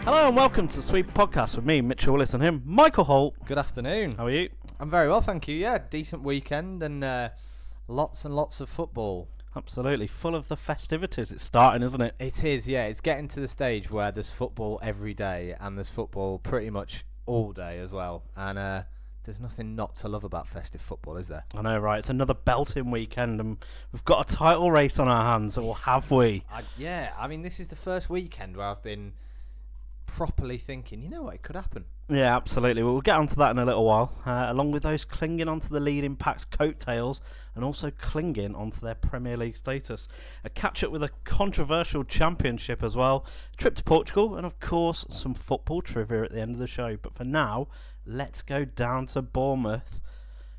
Hello and welcome to the Sweep Podcast with me, Mitchell Willis, and him, Michael Holt. Good afternoon. How are you? I'm very well, thank you. Yeah, decent weekend and lots and lots of football. Absolutely, full of the festivities. It's starting, isn't it? It is, yeah. It's getting to the stage where there's football every day and there's football pretty much all day as well. And there's nothing not to love about festive football, is there? I know, right? It's another belting weekend and we've got a title race on our hands, or have we? I mean, this is the first weekend where I've been properly thinking, you know what, it could happen. Yeah, absolutely. We'll get onto that in a little while, along with those clinging onto the leading pack's coattails and also clinging onto their Premier League status. A catch-up with a controversial championship as well, a trip to Portugal, and of course some football trivia at the end of the show. But for now, let's go down to Bournemouth,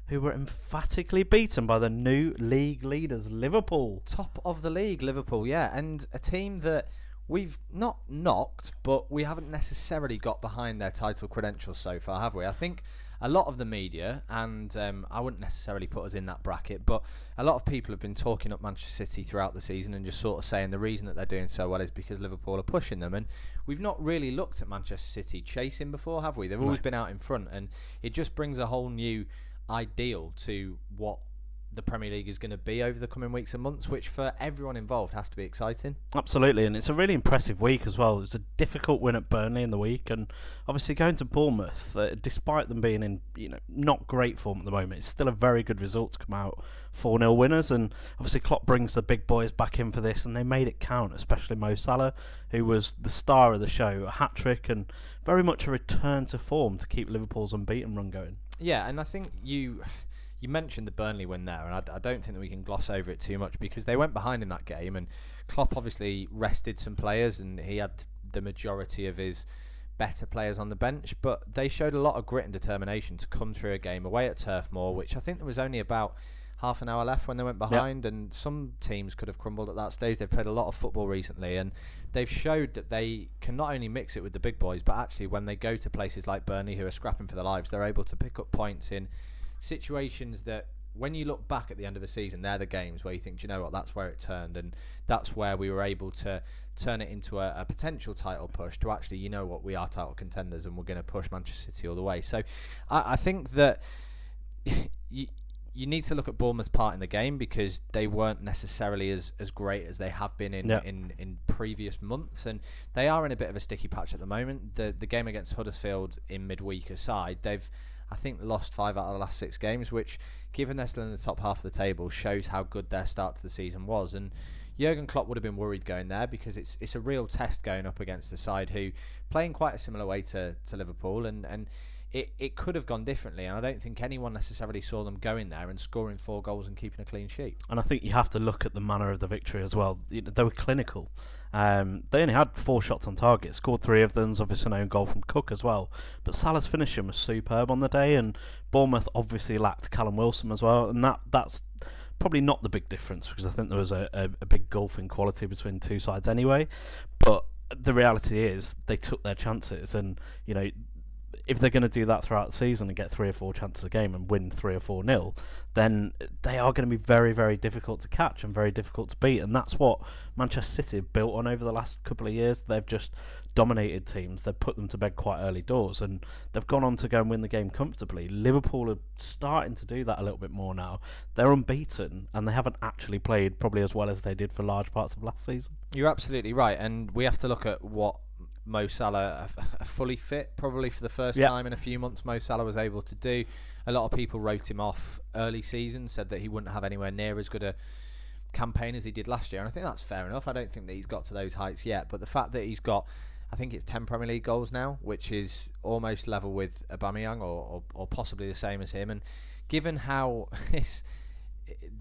who were emphatically beaten by the new league leaders, Liverpool. Top of the league, Liverpool, yeah, and a team that we've not knocked, but we haven't necessarily got behind their title credentials so far, have we? I think a lot of the media, and I wouldn't necessarily put us in that bracket, but a lot of people have been talking up Manchester City throughout the season and just sort of saying the reason that they're doing so well is because Liverpool are pushing them. And we've not really looked at Manchester City chasing before, have we? They've always been out in front, and it just brings a whole new ideal to what the Premier League is going to be over the coming weeks and months, which for everyone involved has to be exciting. Absolutely, and it's a really impressive week as well. It was a difficult win at Burnley in the week, and obviously going to Bournemouth, despite them being in not great form at the moment, it's still a very good result to come out 4-0 winners. And obviously Klopp brings the big boys back in for this, and they made it count, especially Mo Salah, who was the star of the show, a hat-trick and very much a return to form to keep Liverpool's unbeaten run going. Yeah, and I think you mentioned the Burnley win there, and I don't think that we can gloss over it too much because they went behind in that game, and Klopp obviously rested some players, and he had the majority of his better players on the bench, but they showed a lot of grit and determination to come through a game away at Turf Moor, which I think there was only about half an hour left when they went behind. Yep. And some teams could have crumbled at that stage. They've played a lot of football recently, and they've showed that they can not only mix it with the big boys, but actually when they go to places like Burnley, who are scrapping for their lives, they're able to pick up points in situations that when you look back at the end of the season, they're the games where you think, do you know what, that's where it turned, and that's where we were able to turn it into a potential title push to actually, you know what, we are title contenders and we're going to push Manchester City all the way. So I think that you need to look at Bournemouth's part in the game because they weren't necessarily as great as they have been in previous months, and they are in a bit of a sticky patch at the moment. The game against Huddersfield in midweek aside, they've I think lost 5 out of the last 6 games, which, given they're still in the top half of the table, shows how good their start to the season was. And Jurgen Klopp would have been worried going there because it's a real test going up against a side who playing quite a similar way to Liverpool, and it could have gone differently, and I don't think anyone necessarily saw them going there and scoring 4 goals and keeping a clean sheet. And I think you have to look at the manner of the victory as well. They were clinical. They only had 4 shots on target, scored 3 of them, obviously an own goal from Cook as well. But Salah's finishing was superb on the day, and Bournemouth obviously lacked Callum Wilson as well, and that's probably not the big difference because I think there was a big gulf in quality between two sides anyway. But the reality is they took their chances, and if they're going to do that throughout the season and get 3 or 4 chances a game and win 3 or 4-0, then they are going to be very, very difficult to catch and very difficult to beat. And that's what Manchester City have built on over the last couple of years. They've just dominated teams. They've put them to bed quite early doors, and they've gone on to go and win the game comfortably. Liverpool are starting to do that a little bit more now. They're unbeaten, and they haven't actually played probably as well as they did for large parts of last season. You're absolutely right, and we have to look at what Mo Salah, fully fit probably for the first time in a few months, Mo Salah was able to do. A lot of people wrote him off early season, said that he wouldn't have anywhere near as good a campaign as he did last year, and I think that's fair enough. I don't think that he's got to those heights yet, but the fact that he's got, I think it's 10 Premier League goals now, which is almost level with Aubameyang or possibly the same as him, and given how this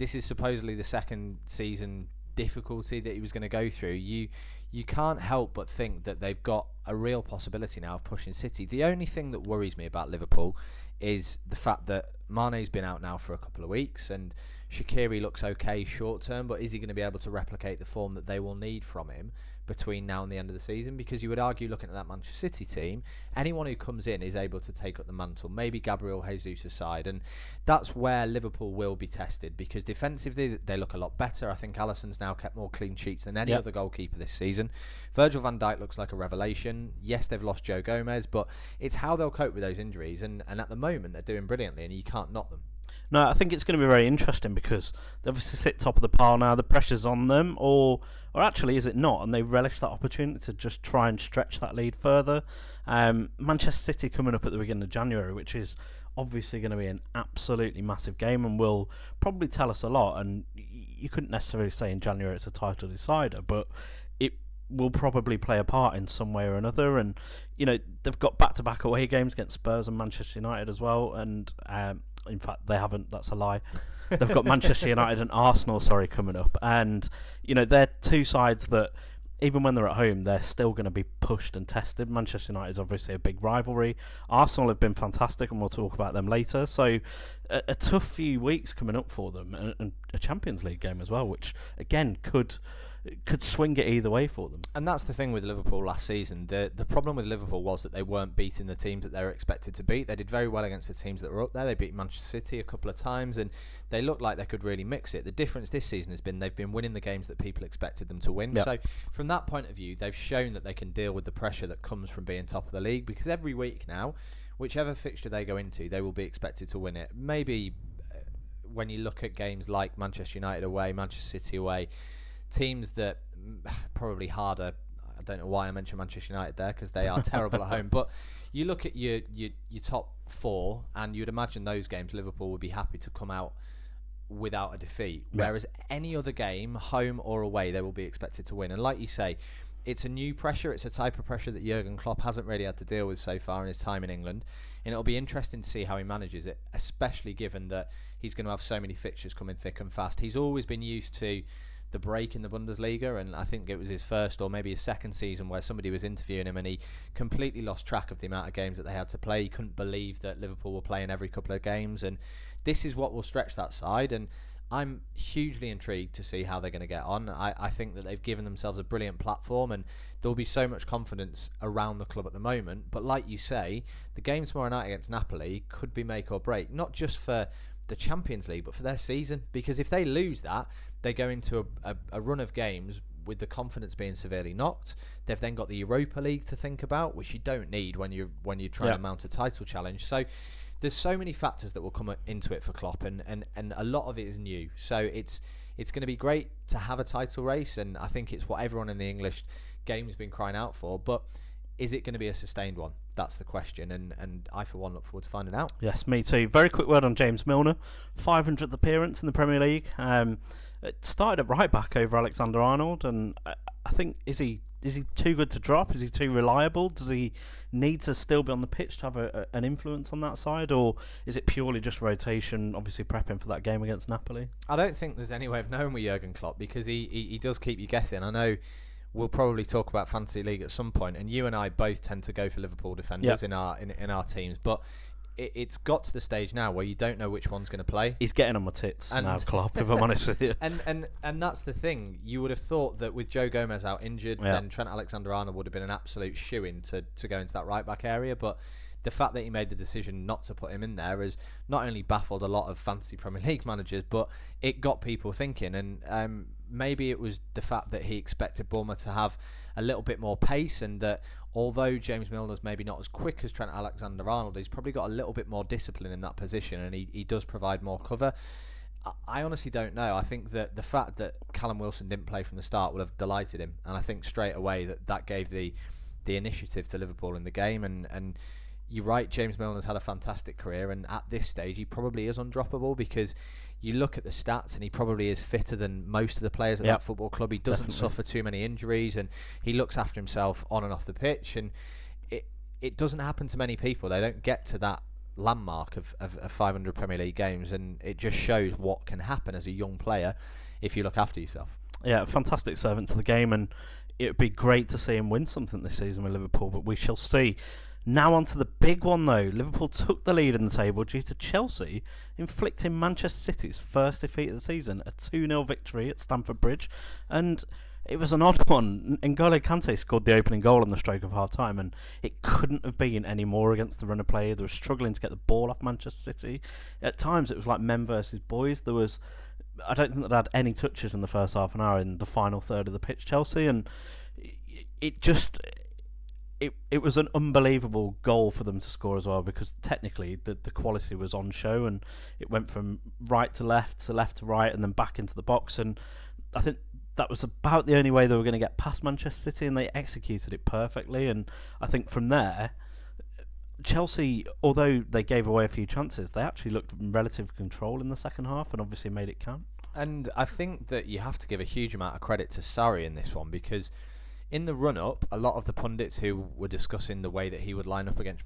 is supposedly the second season difficulty that he was going to go through, you can't help but think that they've got a real possibility now of pushing City. The only thing that worries me about Liverpool is the fact that Mane's been out now for a couple of weeks, and Shaqiri looks okay short term, but is he going to be able to replicate the form that they will need from him between now and the end of the season, because you would argue, looking at that Manchester City team, anyone who comes in is able to take up the mantle, maybe Gabriel Jesus aside, and that's where Liverpool will be tested, because defensively they look a lot better. I think Alisson's now kept more clean sheets than any other goalkeeper this season. Virgil van Dijk looks like a revelation. Yes, they've lost Joe Gomez, but it's how they'll cope with those injuries, and at the moment they're doing brilliantly, and you can't knock them. No, I think it's going to be very interesting because they obviously sit top of the pile now. The pressure's on them, or actually is it not? And they relish that opportunity to just try and stretch that lead further. Manchester City coming up at the beginning of January, which is obviously going to be an absolutely massive game and will probably tell us a lot. And you couldn't necessarily say in January it's a title decider, but it will probably play a part in some way or another. And they've got back-to-back away games against Spurs and Manchester United as well, and in fact they haven't, that's a lie. They've got Manchester United and Arsenal coming up, and they're two sides that even when they're at home they're still going to be pushed and tested. Manchester United is obviously a big rivalry. Arsenal have been fantastic, and we'll talk about them later, so a tough few weeks coming up for them, and a Champions League game as well, which again could swing it either way for them. And that's the thing with Liverpool last season. The problem with Liverpool was that they weren't beating the teams that they were expected to beat. They did very well against the teams that were up there. They beat Manchester City a couple of times, and they looked like they could really mix it. The difference this season has been they've been winning the games that people expected them to win. Yep. So from that point of view, they've shown that they can deal with the pressure that comes from being top of the league, because every week now, whichever fixture they go into, they will be expected to win it. Maybe when you look at games like Manchester United away, Manchester City away, teams that probably harder. I don't know why I mentioned Manchester United there, because they are terrible at home. But you look at your top four, and you'd imagine those games Liverpool would be happy to come out without a defeat. Yeah. Whereas any other game, home or away, they will be expected to win. And like you say, it's a new pressure. It's a type of pressure that Jurgen Klopp hasn't really had to deal with so far in his time in England. And it'll be interesting to see how he manages it, especially given that he's going to have so many fixtures coming thick and fast. He's always been used to the break in the Bundesliga, and I think it was his first or maybe his second season where somebody was interviewing him and he completely lost track of the amount of games that they had to play. He couldn't believe that Liverpool were playing every couple of games, and this is what will stretch that side, and I'm hugely intrigued to see how they're going to get on. I think that they've given themselves a brilliant platform, and there'll be so much confidence around the club at the moment. But like you say, the game tomorrow night against Napoli could be make or break, not just for the Champions League but for their season, because if they lose that, they go into a run of games with the confidence being severely knocked. They've then got the Europa League to think about, which you don't need when you're trying to mount a title challenge. So there's so many factors that will come into it for Klopp, and a lot of it is new. So it's going to be great to have a title race, and I think it's what everyone in the English game has been crying out for. But is it going to be a sustained one? That's the question, and I for one look forward to finding out. Yes, me too. Very quick word on James Milner, 500th appearance in the Premier League. It started at right back over Alexander-Arnold, and I think is he too good to drop? Is he too reliable? Does he need to still be on the pitch to have an influence on that side, or is it purely just rotation, obviously prepping for that game against Napoli? I don't think there's any way of knowing with Jurgen Klopp, because he does keep you guessing. I know we'll probably talk about Fantasy League at some point, and you and I both tend to go for Liverpool defenders in our teams, but it's got to the stage now where you don't know which one's going to play. He's getting on my tits now, Klopp, if I'm honest with you. And that's the thing. You would have thought that with Joe Gomez out injured, then Trent Alexander-Arnold would have been an absolute shoo-in to go into that right-back area, but the fact that he made the decision not to put him in there has not only baffled a lot of fantasy Premier League managers, but it got people thinking. And maybe it was the fact that he expected Bournemouth to have a little bit more pace, and that although James Milner's maybe not as quick as Trent Alexander-Arnold, he's probably got a little bit more discipline in that position, and he does provide more cover. I honestly don't know. I think that the fact that Callum Wilson didn't play from the start would have delighted him, and I think straight away that gave the initiative to Liverpool in the game. And you're right, James Milner's had a fantastic career, and at this stage he probably is undroppable, because you look at the stats and he probably is fitter than most of the players at that football club. He doesn't suffer too many injuries, and he looks after himself on and off the pitch, and it doesn't happen to many people. They don't get to that landmark of 500 Premier League games, and it just shows what can happen as a young player if you look after yourself. Yeah, a fantastic servant to the game, and it would be great to see him win something this season with Liverpool, but we shall see. Now on to the big one though. Liverpool took the lead in the table due to Chelsea inflicting Manchester City's first defeat of the season, a 2-0 victory at Stamford Bridge. And It was an odd one. N'Golo Kante scored the opening goal on the stroke of half time, and it couldn't have been any more against the run of play. They were struggling to get the ball off Manchester City. At times, it was like men versus boys. I don't think they had any touches in the first half an hour in the final third of the pitch, Chelsea, and it just. It was an unbelievable goal for them to score as well, because technically the quality was on show, and it went from right to left to right and then back into the box, and I think that was about the only way they were going to get past Manchester City, and they executed it perfectly. And I think from there, Chelsea, although they gave away a few chances, they actually looked in relative control in the second half and obviously made it count. And I think that you have to give a huge amount of credit to Sarri in this one, because in the run-up, a lot of the pundits who were discussing the way that he would line up against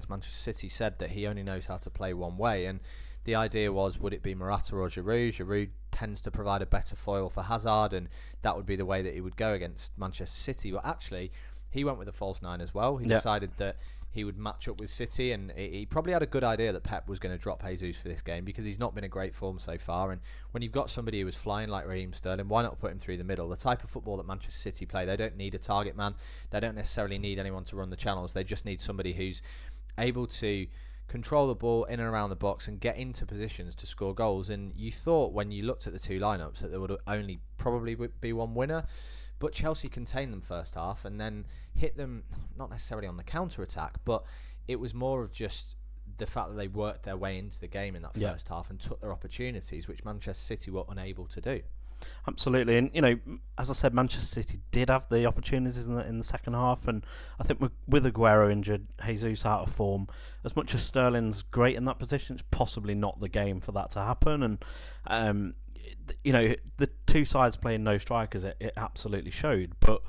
Manchester City said that he only knows how to play one way, and the idea was, would it be Morata or Giroud? Giroud tends to provide a better foil for Hazard, and that would be the way that he would go against Manchester City. But actually, he went with a false nine as well. He decided that he would match up with City, and he probably had a good idea that Pep was going to drop Jesus for this game, because he's not been in great form so far. And when you've got somebody who was flying like Raheem Sterling, why not put him through the middle? The type of football that Manchester City play, they don't need a target man. They don't necessarily need anyone to run the channels. They just need somebody who's able to control the ball in and around the box and get into positions to score goals. And you thought, when you looked at the two lineups, that there would only probably be one winner. But Chelsea contained them first half and then hit them, not necessarily on the counter-attack, but it was more of just the fact that they worked their way into the game in that first half and took their opportunities, which Manchester City were unable to do. Absolutely, and as I said, Manchester City did have the opportunities in the second half, and I think with Aguero injured, Jesus out of form, as much as Sterling's great in that position, it's possibly not the game for that to happen. And the two sides playing no strikers, it absolutely showed, but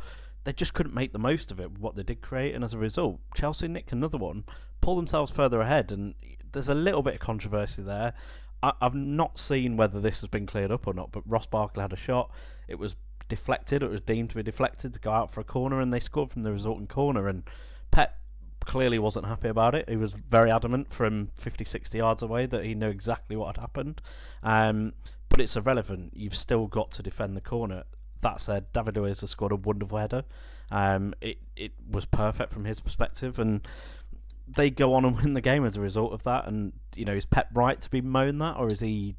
they just couldn't make the most of it, what they did create, and as a result, Chelsea nicked another one, pulled themselves further ahead, and there's a little bit of controversy there. I've not seen whether this has been cleared up or not, but Ross Barkley had a shot, it was deflected, it was deemed to be deflected to go out for a corner, and they scored from the resulting corner, and Pep clearly wasn't happy about it. He was very adamant from 50-60 yards away that he knew exactly what had happened. But it's irrelevant. You've still got to defend the corner. That said, David Luiz has scored a wonderful header. It was perfect from his perspective, and they go on and win the game as a result of that. And is Pep right to be moaned that, or is he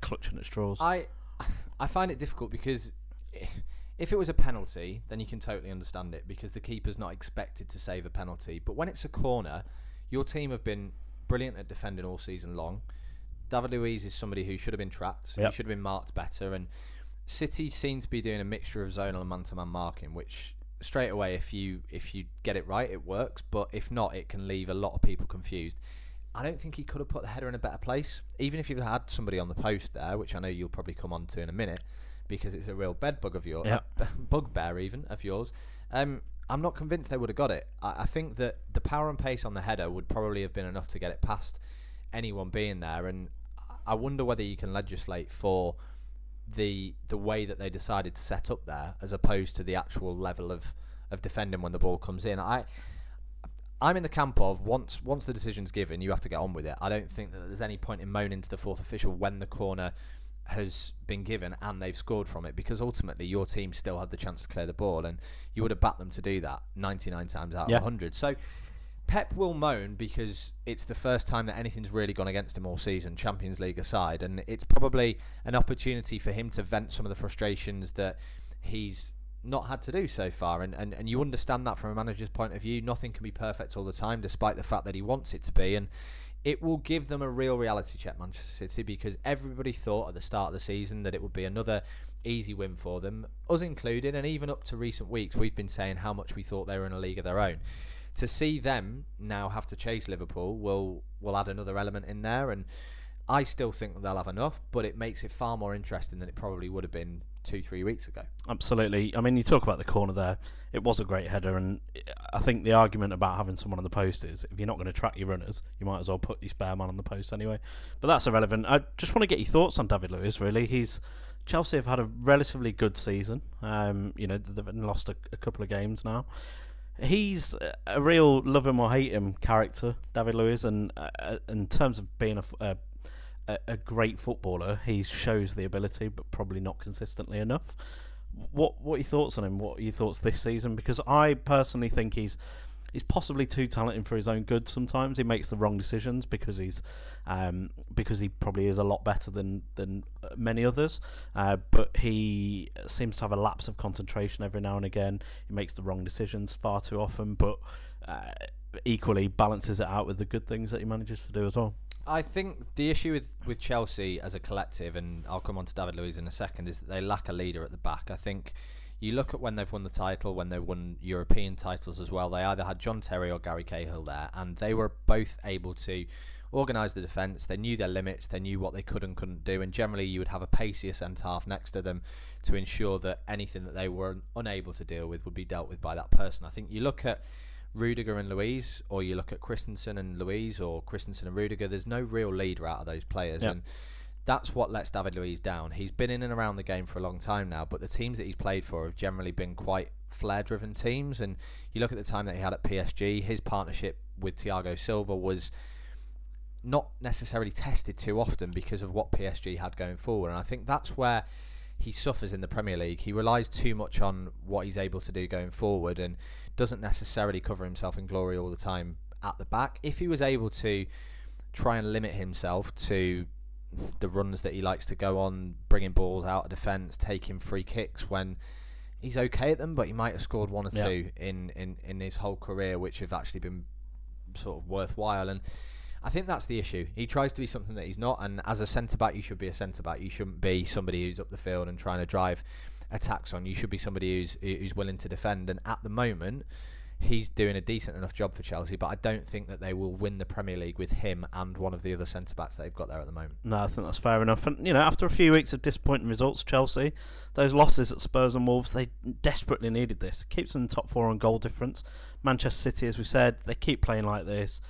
clutching at straws? I find it difficult, because if it was a penalty, then you can totally understand it, because the keeper's not expected to save a penalty. But when it's a corner, your team have been brilliant at defending all season long. David Luiz is somebody who should have been tracked. He should have been marked better. And City seem to be doing a mixture of zonal and man-to-man marking, which straight away, if you get it right, it works. But if not, it can leave a lot of people confused. I don't think he could have put the header in a better place. Even if you had somebody on the post there, which I know you'll probably come on to in a minute, because it's a real bedbug of yours, bugbear even of yours. I'm not convinced they would have got it. I think that the power and pace on the header would probably have been enough to get it past anyone being there, and I wonder whether you can legislate for the way that they decided to set up there, as opposed to the actual level of defending when the ball comes in. I'm in the camp of once the decision's given, you have to get on with it. I don't think that there's any point in moaning to the fourth official when the corner has been given and they've scored from it, because ultimately your team still had the chance to clear the ball, and you would have backed them to do that 99 times out of 100. So Pep will moan because it's the first time that anything's really gone against him all season, Champions League aside, and it's probably an opportunity for him to vent some of the frustrations that he's not had to do so far, and you understand that from a manager's point of view. Nothing can be perfect all the time, despite the fact that he wants it to be, and it will give them a real reality check, Manchester City, because everybody thought at the start of the season that it would be another easy win for them, us included, and even up to recent weeks we've been saying how much we thought they were in a league of their own. To see them now have to chase Liverpool will add another element in there, and I still think that they'll have enough, but it makes it far more interesting than it probably would have been 2-3 weeks ago. Absolutely. I mean, you talk about the corner there. It was a great header, and I think the argument about having someone on the post is, if you're not going to track your runners, you might as well put your spare man on the post anyway. But that's irrelevant. I just want to get your thoughts on David Luiz, really. Chelsea have had a relatively good season. They've lost a couple of games now. He's a real love him or hate him character, David Luiz, and in terms of being a great footballer, he shows the ability, but probably not consistently enough. What are your thoughts on him? What are your thoughts this season? Because I personally think he's possibly too talented for his own good. Sometimes he makes the wrong decisions because he probably is a lot better than many others. But he seems to have a lapse of concentration every now and again. He makes the wrong decisions far too often, but equally balances it out with the good things that he manages to do as well. I think the issue with Chelsea as a collective, and I'll come on to David Luiz in a second, is that they lack a leader at the back. I think you look at when they've won the title, when they've won European titles as well, they either had John Terry or Gary Cahill there, and they were both able to organise the defence. They knew their limits, they knew what they could and couldn't do, and generally you would have a pacier centre-half next to them to ensure that anything that they were unable to deal with would be dealt with by that person. I think you look at Rudiger and Luiz, or you look at Christensen and Luiz, or Christensen and Rudiger, there's no real leader out of those players. Yep. And that's what lets David Luiz down. He's been in and around the game for a long time now, but the teams that he's played for have generally been quite flair-driven teams. And you look at the time that he had at PSG, his partnership with Thiago Silva was not necessarily tested too often because of what PSG had going forward. And I think that's where he suffers in the Premier League. He relies too much on what he's able to do going forward and doesn't necessarily cover himself in glory all the time at the back. If he was able to try and limit himself to the runs that he likes to go on, bringing balls out of defence, taking free kicks when he's okay at them, but he might have scored one or two in his whole career which have actually been sort of worthwhile. And I think that's the issue. He tries to be something that he's not, and as a centre-back you should be a centre-back. You shouldn't be somebody who's up the field and trying to drive attacks on. You should be somebody who's willing to defend, and at the moment he's doing a decent enough job for Chelsea, but I don't think that they will win the Premier League with him and one of the other centre-backs they've got there at the moment. No, I think that's fair enough. And, after a few weeks of disappointing results, Chelsea, those losses at Spurs and Wolves, they desperately needed this. It keeps them in the top 4 on goal difference. Manchester City, as we said, they keep playing like this.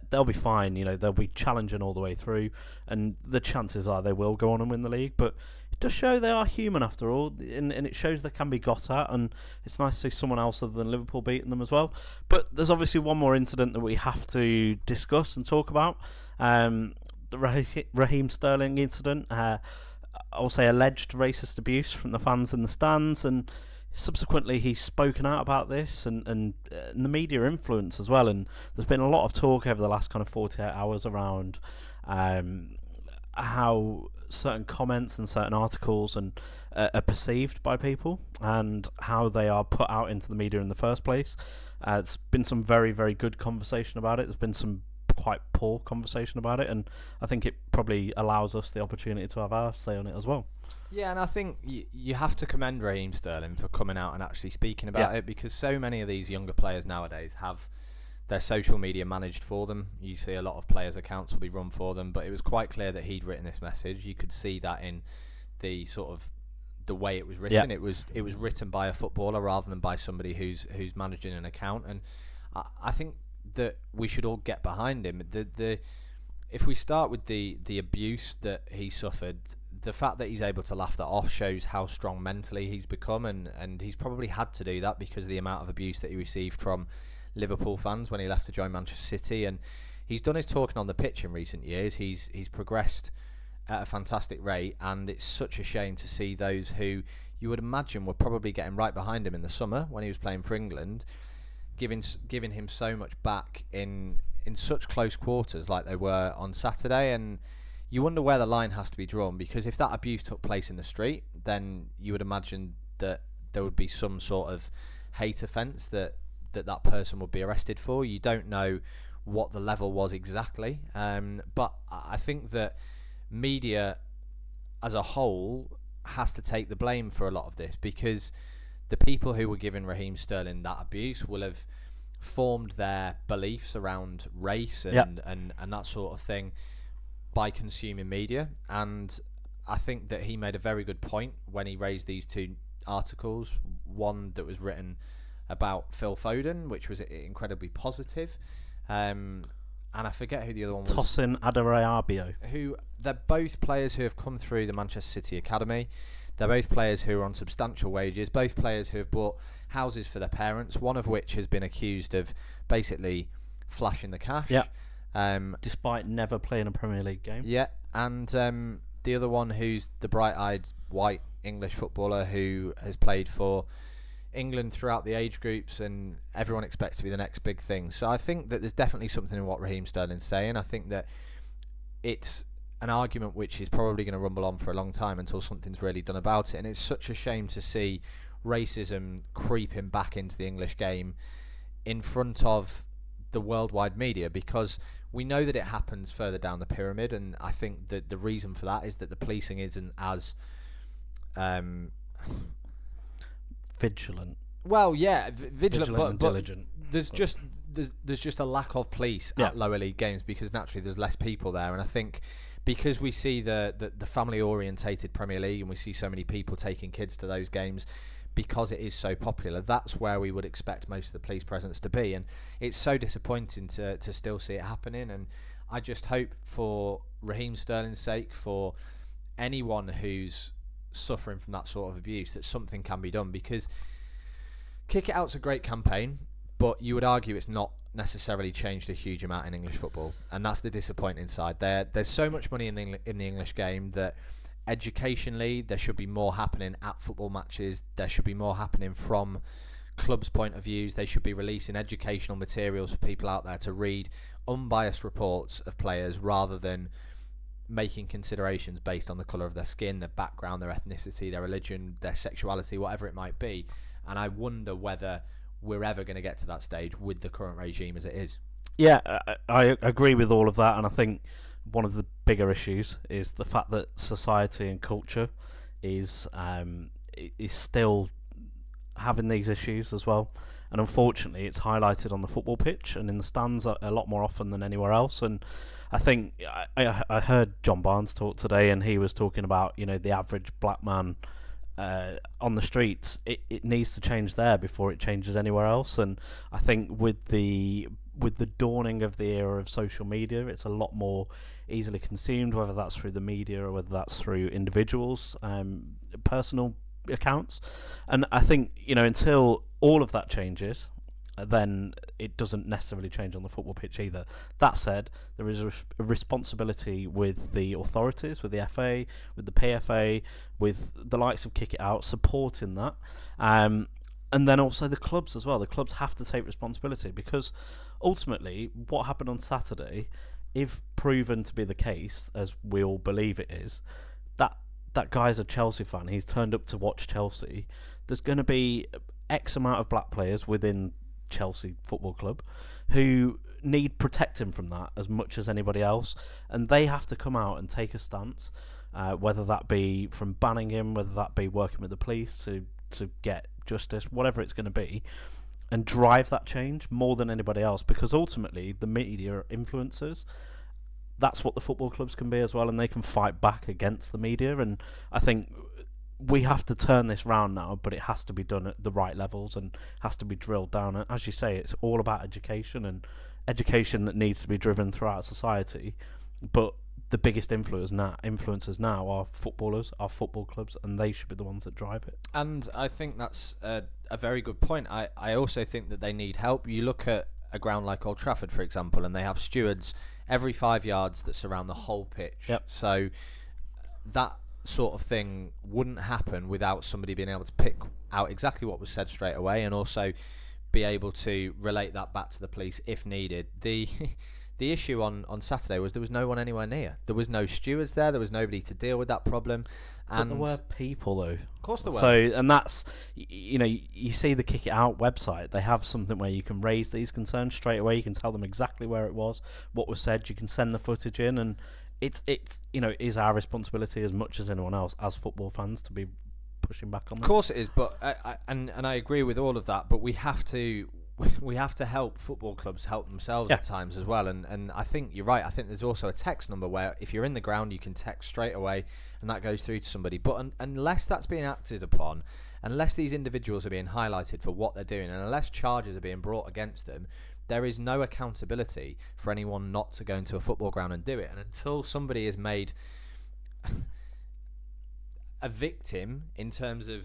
They'll be fine, they'll be challenging all the way through, and the chances are they will go on and win the league. But it does show they are human after all, and it shows they can be got at, and it's nice to see someone else other than Liverpool beating them as well. But there's obviously one more incident that we have to discuss and talk about, the Raheem Sterling incident. I'll say alleged racist abuse from the fans in the stands, and subsequently he's spoken out about this and the media influence as well, and there's been a lot of talk over the last kind of 48 hours around how certain comments and certain articles are perceived by people and how they are put out into the media in the first place. There's been some very, very good conversation about it. There's been some quite poor conversation about it, and I think it probably allows us the opportunity to have our say on it as well. Yeah, and I think you have to commend Raheem Sterling for coming out and actually speaking about it, because so many of these younger players nowadays have their social media managed for them. You see a lot of players' accounts will be run for them, but it was quite clear that he'd written this message. You could see that in the sort of the way it was written. It was written by a footballer rather than by somebody who's managing an account, and I think that we should all get behind him. If we start with the abuse that he suffered, the fact that he's able to laugh that off shows how strong mentally he's become, and he's probably had to do that because of the amount of abuse that he received from Liverpool fans when he left to join Manchester City. And he's done his talking on the pitch in recent years. He's progressed at a fantastic rate, and it's such a shame to see those who you would imagine were probably getting right behind him in the summer when he was playing for England, giving him so much back in such close quarters like they were on Saturday. And you wonder where the line has to be drawn, because if that abuse took place in the street, then you would imagine that there would be some sort of hate offence that person would be arrested for. You don't know what the level was exactly, but I think that media as a whole has to take the blame for a lot of this, because the people who were giving Raheem Sterling that abuse will have formed their beliefs around race and that sort of thing by consuming media. And I think that he made a very good point when he raised these two articles, one that was written about Phil Foden, which was incredibly positive, and I forget who the other one was. Tosin Adarabioyo. Who they're both players who have come through the Manchester City academy. They're both players who are on substantial wages, both players who have bought houses for their parents, one of which has been accused of basically flashing the cash. Yeah. Despite never playing a Premier League game. Yeah, and the other one who's the bright-eyed white English footballer who has played for England throughout the age groups, and everyone expects to be the next big thing. So I think that there's definitely something in what Raheem Sterling's saying. I think that it's an argument which is probably going to rumble on for a long time until something's really done about it. And it's such a shame to see racism creeping back into the English game in front of the worldwide media, because we know that it happens further down the pyramid, and I think that the reason for that is that the policing isn't as vigilant. Well, yeah, vigilant, and but diligent. There's just a lack of police at lower league games, because naturally there's less people there, and I think because we see the family orientated Premier League, and we see so many people taking kids to those games because it is so popular, that's where we would expect most of the police presence to be, and it's so disappointing to still see it happening. And I just hope, for Raheem Sterling's sake, for anyone who's suffering from that sort of abuse, that something can be done, because Kick It Out's a great campaign, but you would argue it's not necessarily changed a huge amount in English football, and that's the disappointing side. There's so much money in the English game that educationally there should be more happening at football matches. There should be more happening from clubs' point of views. They should be releasing educational materials for people out there to read unbiased reports of players, rather than making considerations based on the colour of their skin, their background, their ethnicity, their religion, their sexuality, whatever it might be. And I wonder whether we're ever going to get to that stage with the current regime as it is. Yeah, I agree with all of that, and I think one of the bigger issues is the fact that society and culture is still having these issues as well, and unfortunately it's highlighted on the football pitch and in the stands a lot more often than anywhere else. And I think I heard John Barnes talk today, and he was talking about, you know, the average black man on the streets. It needs to change there before it changes anywhere else. And I think with the dawning of the era of social media, it's a lot more easily consumed, whether that's through the media or whether that's through individuals' personal accounts. And I think, you know, until all of that changes, then it doesn't necessarily change on the football pitch either. That said, there is a responsibility with the authorities, with the FA, with the PFA, with the likes of Kick It Out supporting that, and then also the clubs as well. The clubs have to take responsibility, because ultimately what happened on Saturday, if proven to be the case, as we all believe it is, that guy's a Chelsea fan. He's turned up to watch Chelsea. There's going to be X amount of black players within Chelsea Football Club who need protecting from that as much as anybody else, and they have to come out and take a stance, whether that be from banning him, whether that be working with the police to get justice, whatever it's going to be, and drive that change more than anybody else, because ultimately the media are influencers. That's what the football clubs can be as well, and they can fight back against the media. And I think we have to turn this round now, but it has to be done at the right levels and has to be drilled down. And as you say, it's all about education, and education that needs to be driven throughout society. But the biggest influencers now are footballers, are football clubs, and they should be the ones that drive it. And I think that's a very good point. I also think that they need help. You look at a ground like Old Trafford, for example, and they have stewards every 5 yards that surround the whole pitch. Yep. So that sort of thing wouldn't happen without somebody being able to pick out exactly what was said straight away, and also be able to relate that back to the police if needed. The issue on Saturday was there was no one anywhere near. There was no stewards there. There was nobody to deal with that problem. And but there were people, though. Of course there were. So, and that's, you know, you see the Kick It Out website. They have something where you can raise these concerns straight away. You can tell them exactly where it was, what was said. You can send the footage in, and it's you know, it is our responsibility as much as anyone else as football fans to be pushing back on this. Of course it is, but I agree with all of that. But we have to help football clubs help themselves at times as well. And I think you're right. I think there's also a text number where if you're in the ground, you can text straight away, and that goes through to somebody. But unless that's being acted upon, unless these individuals are being highlighted for what they're doing, and unless charges are being brought against them, there is no accountability for anyone not to go into a football ground and do it. And until somebody is made a victim in terms of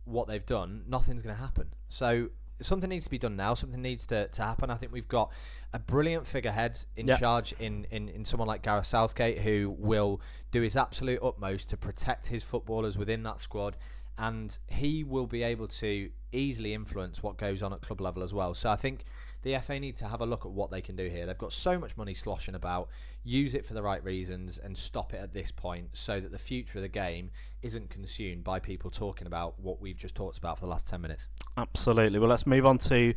what they've done, nothing's going to happen. So something needs to be done now. Something needs to happen. I think we've got a brilliant figurehead in charge in someone like Gareth Southgate, who will do his absolute utmost to protect his footballers within that squad, and he will be able to easily influence what goes on at club level as well. So I think the FA need to have a look at what they can do here. They've got so much money sloshing about. Use it for the right reasons and stop it at this point, so that the future of the game isn't consumed by people talking about what we've just talked about for the last 10 minutes. Absolutely. Well, let's move on to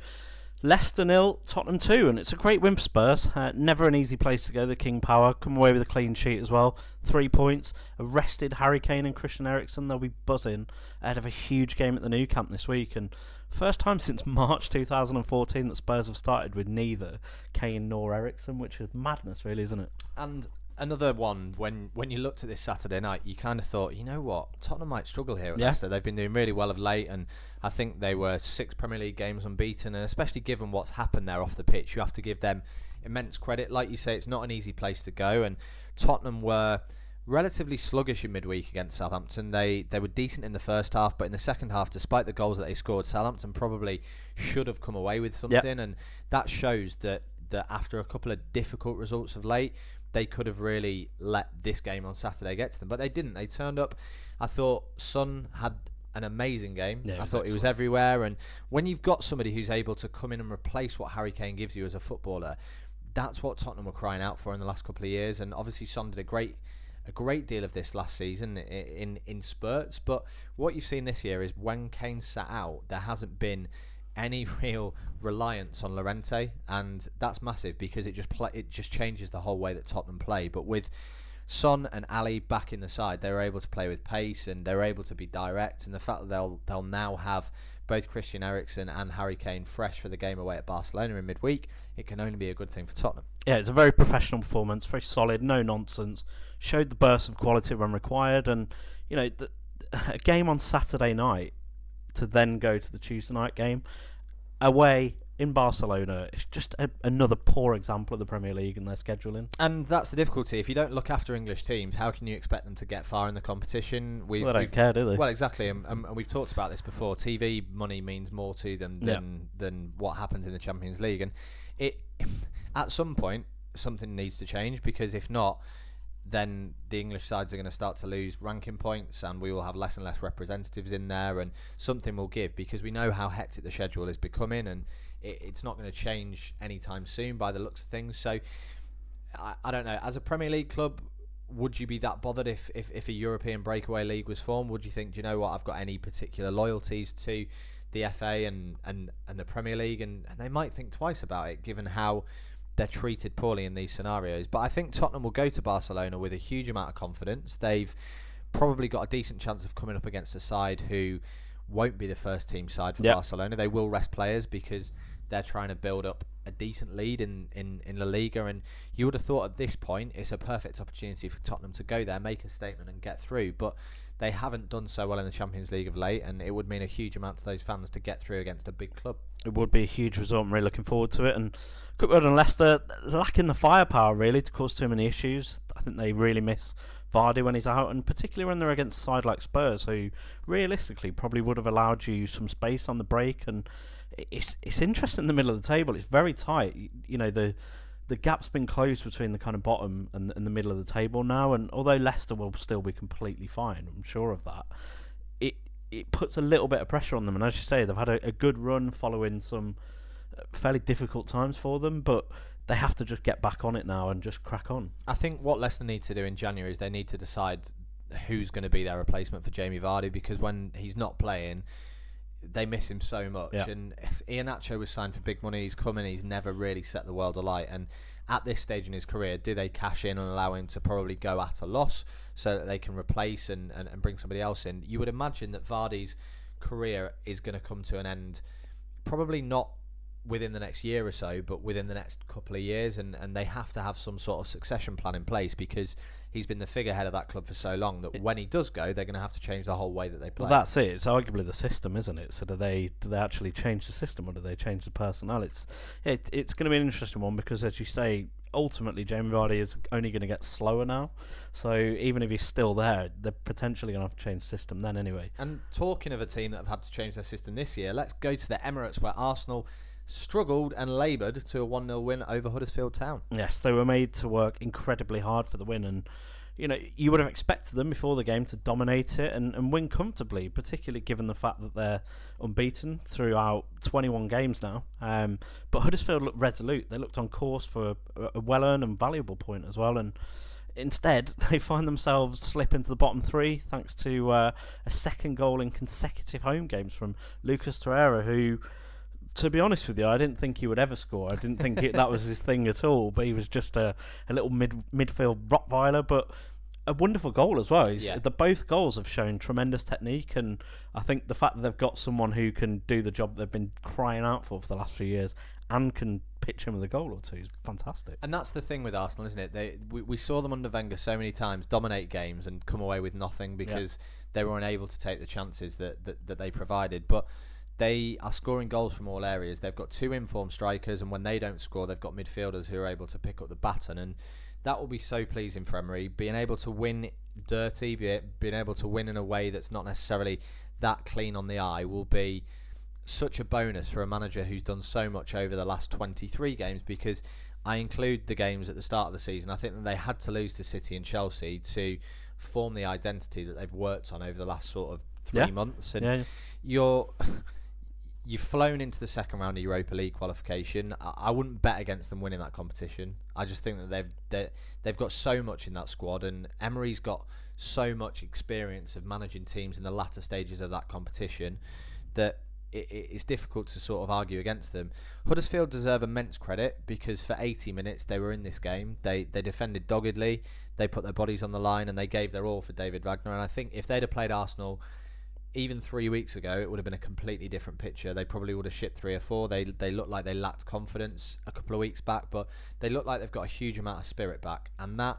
Leicester 0, Tottenham 2, and it's a great win for Spurs. Never an easy place to go, the King Power. Come away with a clean sheet as well. 3 points. Arrested Harry Kane and Christian Eriksen. They'll be buzzing ahead of a huge game at the Nou Camp this week. And first time since March 2014 that Spurs have started with neither Kane nor Eriksen, which is madness, really, isn't it? And another one, when you looked at this Saturday night, you kind of thought, you know what, Tottenham might struggle here at Leicester. They've been doing really well of late, and I think they were 6 Premier League games unbeaten, and especially given what's happened there off the pitch, you have to give them immense credit. Like you say, it's not an easy place to go, and Tottenham were relatively sluggish in midweek against Southampton. They were decent in the first half, but in the second half, despite the goals that they scored, Southampton probably should have come away with something, and that shows that after a couple of difficult results of late, they could have really let this game on Saturday get to them, but they didn't. They turned up. I thought Son had an amazing game. I thought he was everywhere, and when you've got somebody who's able to come in and replace what Harry Kane gives you as a footballer, that's what Tottenham were crying out for in the last couple of years. And obviously Son did a great deal of this last season in spurts, but what you've seen this year is when Kane sat out, there hasn't been any real reliance on Llorente, and that's massive because it just changes the whole way that Tottenham play. But with Son and Ali back in the side, they were able to play with pace, and they were able to be direct, and the fact that they'll now have both Christian Eriksen and Harry Kane fresh for the game away at Barcelona in midweek, it can only be a good thing for Tottenham. Yeah, it's a very professional performance, very solid, no nonsense, showed the burst of quality when required, and a game on Saturday night to then go to the Tuesday night game away in Barcelona. It's just another poor example of the Premier League and their scheduling. And that's the difficulty. If you don't look after English teams, how can you expect them to get far in the competition? They don't care, do they? Well, exactly. And we've talked about this before. TV money means more to them than what happens in the Champions League. And at some point, something needs to change, because if not, then the English sides are going to start to lose ranking points, and we will have less and less representatives in there, and something will give, because we know how hectic the schedule is becoming, and it's not going to change anytime soon by the looks of things. So I don't know, as a Premier League club, would you be that bothered if a European breakaway league was formed? Would you think, do you know what, I've got any particular loyalties to the FA and the Premier League? And they might think twice about it, given how they're treated poorly in these scenarios. But I think Tottenham will go to Barcelona with a huge amount of confidence. They've probably got a decent chance of coming up against a side who won't be the first team side for Barcelona. They will rest players because they're trying to build up a decent lead in La Liga, and you would have thought at this point it's a perfect opportunity for Tottenham to go there, make a statement and get through. But they haven't done so well in the Champions League of late, and it would mean a huge amount to those fans to get through against a big club. It would be a huge result. I'm really looking forward to it. And quick word on Leicester, lacking the firepower really to cause too many issues. I think they really miss Vardy when he's out, and particularly when they're against a side like Spurs, who realistically probably would have allowed you some space on the break. And it's interesting in the middle of the table. It's very tight. The gap's been closed between the kind of bottom and the middle of the table now, and although Leicester will still be completely fine, I'm sure of that, it puts a little bit of pressure on them. And as you say, they've had a good run following some fairly difficult times for them, but they have to just get back on it now and just crack on. I think what Leicester need to do in January is they need to decide who's going to be their replacement for Jamie Vardy, because when he's not playing, they miss him so much. Yeah. And if Iheanacho was signed for big money, he's come in, he's never really set the world alight. And at this stage in his career, do they cash in and allow him to probably go at a loss so that they can replace and bring somebody else in? You would imagine that Vardy's career is going to come to an end, probably not within the next year or so, but within the next couple of years, and they have to have some sort of succession plan in place because he's been the figurehead of that club for so long that when he does go, they're going to have to change the whole way that they play. Well, that's it. It's arguably the system, isn't it? So do they actually change the system, or do they change the personnel? It's going to be an interesting one because, as you say, ultimately Jamie Vardy is only going to get slower now. So even if he's still there, they're potentially going to have to change the system then anyway. And talking of a team that have had to change their system this year, let's go to the Emirates where Arsenal struggled and laboured to a 1-0 win over Huddersfield Town. Yes, they were made to work incredibly hard for the win, and you would have expected them before the game to dominate it and win comfortably, particularly given the fact that they're unbeaten throughout 21 games now. But Huddersfield looked resolute. They looked on course for a well-earned and valuable point as well, and instead they find themselves slip into the bottom three thanks to a second goal in consecutive home games from Lucas Torreira, who, to be honest with you, I didn't think he would ever score. I didn't think that was his thing at all. But he was just a little midfield Rottweiler, but a wonderful goal as well. Both goals have shown tremendous technique, and I think the fact that they've got someone who can do the job they've been crying out for the last few years and can pitch him with a goal or two is fantastic. And that's the thing with Arsenal, isn't it? We saw them under Wenger so many times dominate games and come away with nothing because they were unable to take the chances that they provided. But they are scoring goals from all areas. They've got two informed strikers, and when they don't score, they've got midfielders who are able to pick up the baton, and that will be so pleasing for Emery. Being able to win dirty, being able to win in a way that's not necessarily that clean on the eye will be such a bonus for a manager who's done so much over the last 23 games, because I include the games at the start of the season. I think that they had to lose to City and Chelsea to form the identity that they've worked on over the last sort of 3 months, and you've flown into the second round of Europa League qualification. I wouldn't bet against them winning that competition. I just think that they've got so much in that squad, and Emery's got so much experience of managing teams in the latter stages of that competition that it's difficult to sort of argue against them. Huddersfield deserve immense credit because for 80 minutes they were in this game. They defended doggedly, they put their bodies on the line, and they gave their all for David Wagner. And I think if they'd have played Arsenal even 3 weeks ago, it would have been a completely different picture. They probably would have shipped 3 or 4. They looked like they lacked confidence a couple of weeks back, but they look like they've got a huge amount of spirit back, and that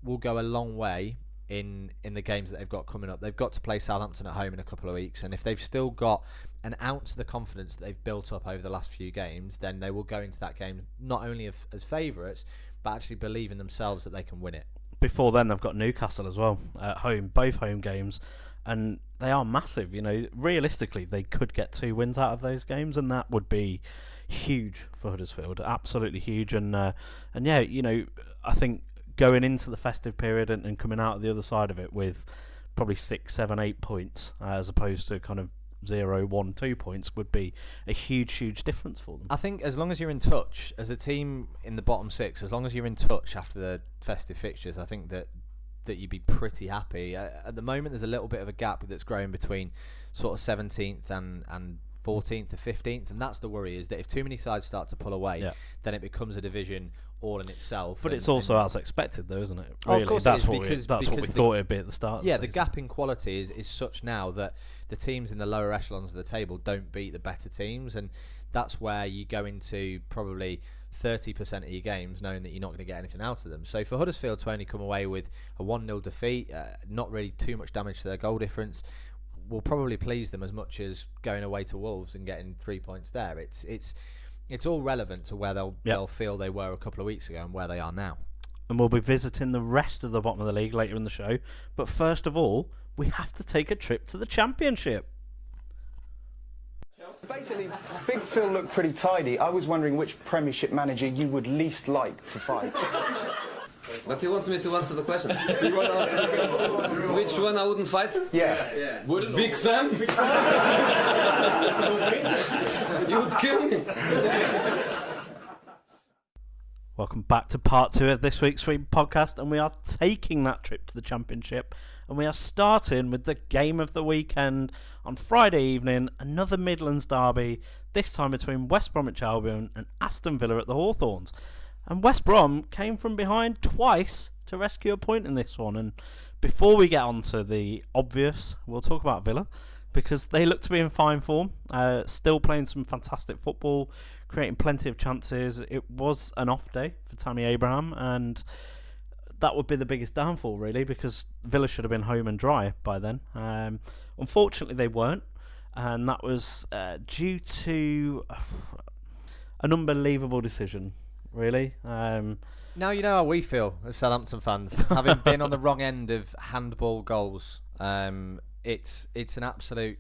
will go a long way in the games that they've got coming up. They've got to play Southampton at home in a couple of weeks, and if they've still got an ounce of the confidence that they've built up over the last few games, then they will go into that game not only as favourites, but actually believe in themselves that they can win it. Before then, they've got Newcastle as well at home, both home games, and they are massive. Realistically, they could get 2 wins out of those games, and that would be huge for Huddersfield, absolutely huge. And I think going into the festive period and coming out of the other side of it with probably 6, 7, 8 points, as opposed to kind of 0, 1, 2 points, would be a huge difference for them. I think as long as you're in touch as a team in the bottom 6, as long as you're in touch after the festive fixtures, I think that you'd be pretty happy. At the moment, there's a little bit of a gap that's growing between sort of 17th and 14th to 15th, and that's the worry, is that if too many sides start to pull away, then it becomes a division all in itself. But it's also as expected, though, isn't it? Really, of course that's it what is, that's what we thought it'd be at the start. Yeah, the gap in quality is such now that the teams in the lower echelons of the table don't beat the better teams, and that's where you go into probably 30% of your games knowing that you're not going to get anything out of them. So for Huddersfield to only come away with a 1-0 defeat, not really too much damage to their goal difference, will probably please them as much as going away to Wolves and getting 3 points there. It's all relevant to where they'll feel they were a couple of weeks ago and where they are now. And we'll be visiting the rest of the bottom of the league later in the show. But first of all, we have to take a trip to the Championship. Basically, Big Phil looked pretty tidy. I was wondering which Premiership manager you would least like to fight. But he wants me to answer the question. Which one I wouldn't fight? Yeah. Wouldn't Big Sam? You would kill me. Welcome back to part 2 of this week's Sweden podcast, and we are taking that trip to the Championship, and we are starting with the game of the weekend on Friday evening, another Midlands derby, this time between West Bromwich Albion and Aston Villa at the Hawthorns. And West Brom came from behind twice to rescue a point in this one. And before we get on to the obvious, we'll talk about Villa, because they look to be in fine form, still playing some fantastic football, creating plenty of chances. It was an off day for Tammy Abraham, and that would be the biggest downfall, really, because Villa should have been home and dry by then. Unfortunately, they weren't, and that was due to an unbelievable decision, really. Now you know how we feel as Southampton fans, having been on the wrong end of handball goals. It's an absolute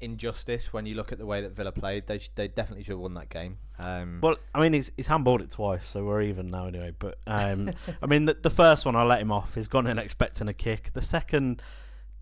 injustice when you look at the way that Villa played. They definitely should have won that game. Well, I mean, he's handballed it twice, so we're even now anyway. But I mean, the first one I let him off. He's gone in expecting a kick. The second,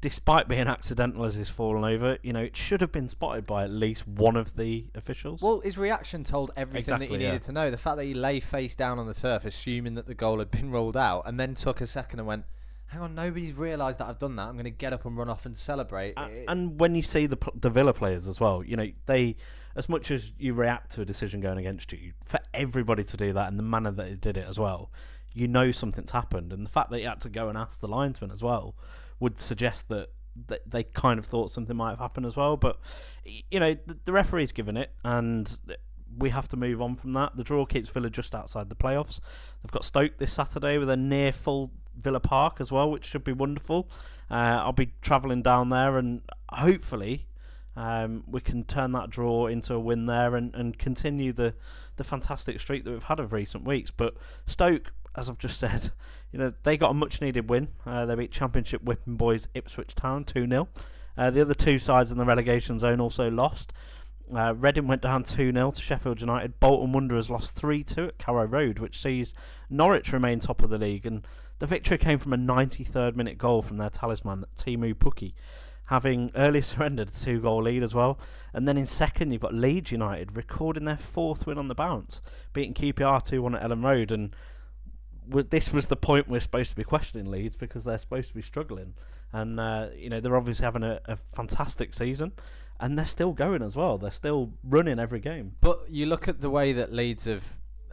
despite being accidental as he's fallen over, it should have been spotted by at least one of the officials. Well, his reaction told everything that you Exactly, needed to know. The fact that he lay face down on the turf, assuming that the goal had been ruled out, and then took a second and went, hang on, nobody's realised that I've done that. I'm going to get up and run off and celebrate. And when you see the Villa players as well, they, as much as you react to a decision going against you, for everybody to do that in the manner that they did it as well, something's happened. And the fact that you had to go and ask the linesman as well would suggest that they kind of thought something might have happened as well. But, the referee's given it, and we have to move on from that. The draw keeps Villa just outside the playoffs. They've got Stoke this Saturday with a near full Villa Park as well, which should be wonderful. I'll be travelling down there, and hopefully we can turn that draw into a win there and continue the fantastic streak that we've had of recent weeks. But Stoke, as I've just said, they got a much needed win. They beat Championship whipping boys Ipswich Town 2-0. The other two sides in the relegation zone also lost. Reading went down 2-0 to Sheffield United. Bolton Wanderers lost 3-2 at Carrow Road, which sees Norwich remain top of the league. And the victory came from a 93rd minute goal from their talisman, Timu Pukki, having early surrendered a 2-goal lead as well. And then in second, you've got Leeds United recording their 4th win on the bounce, beating QPR 2-1 at Ellen Road. And this was the point we're supposed to be questioning Leeds, because they're supposed to be struggling. And, they're obviously having a fantastic season. And they're still going as well. They're still running every game. But you look at the way that Leeds have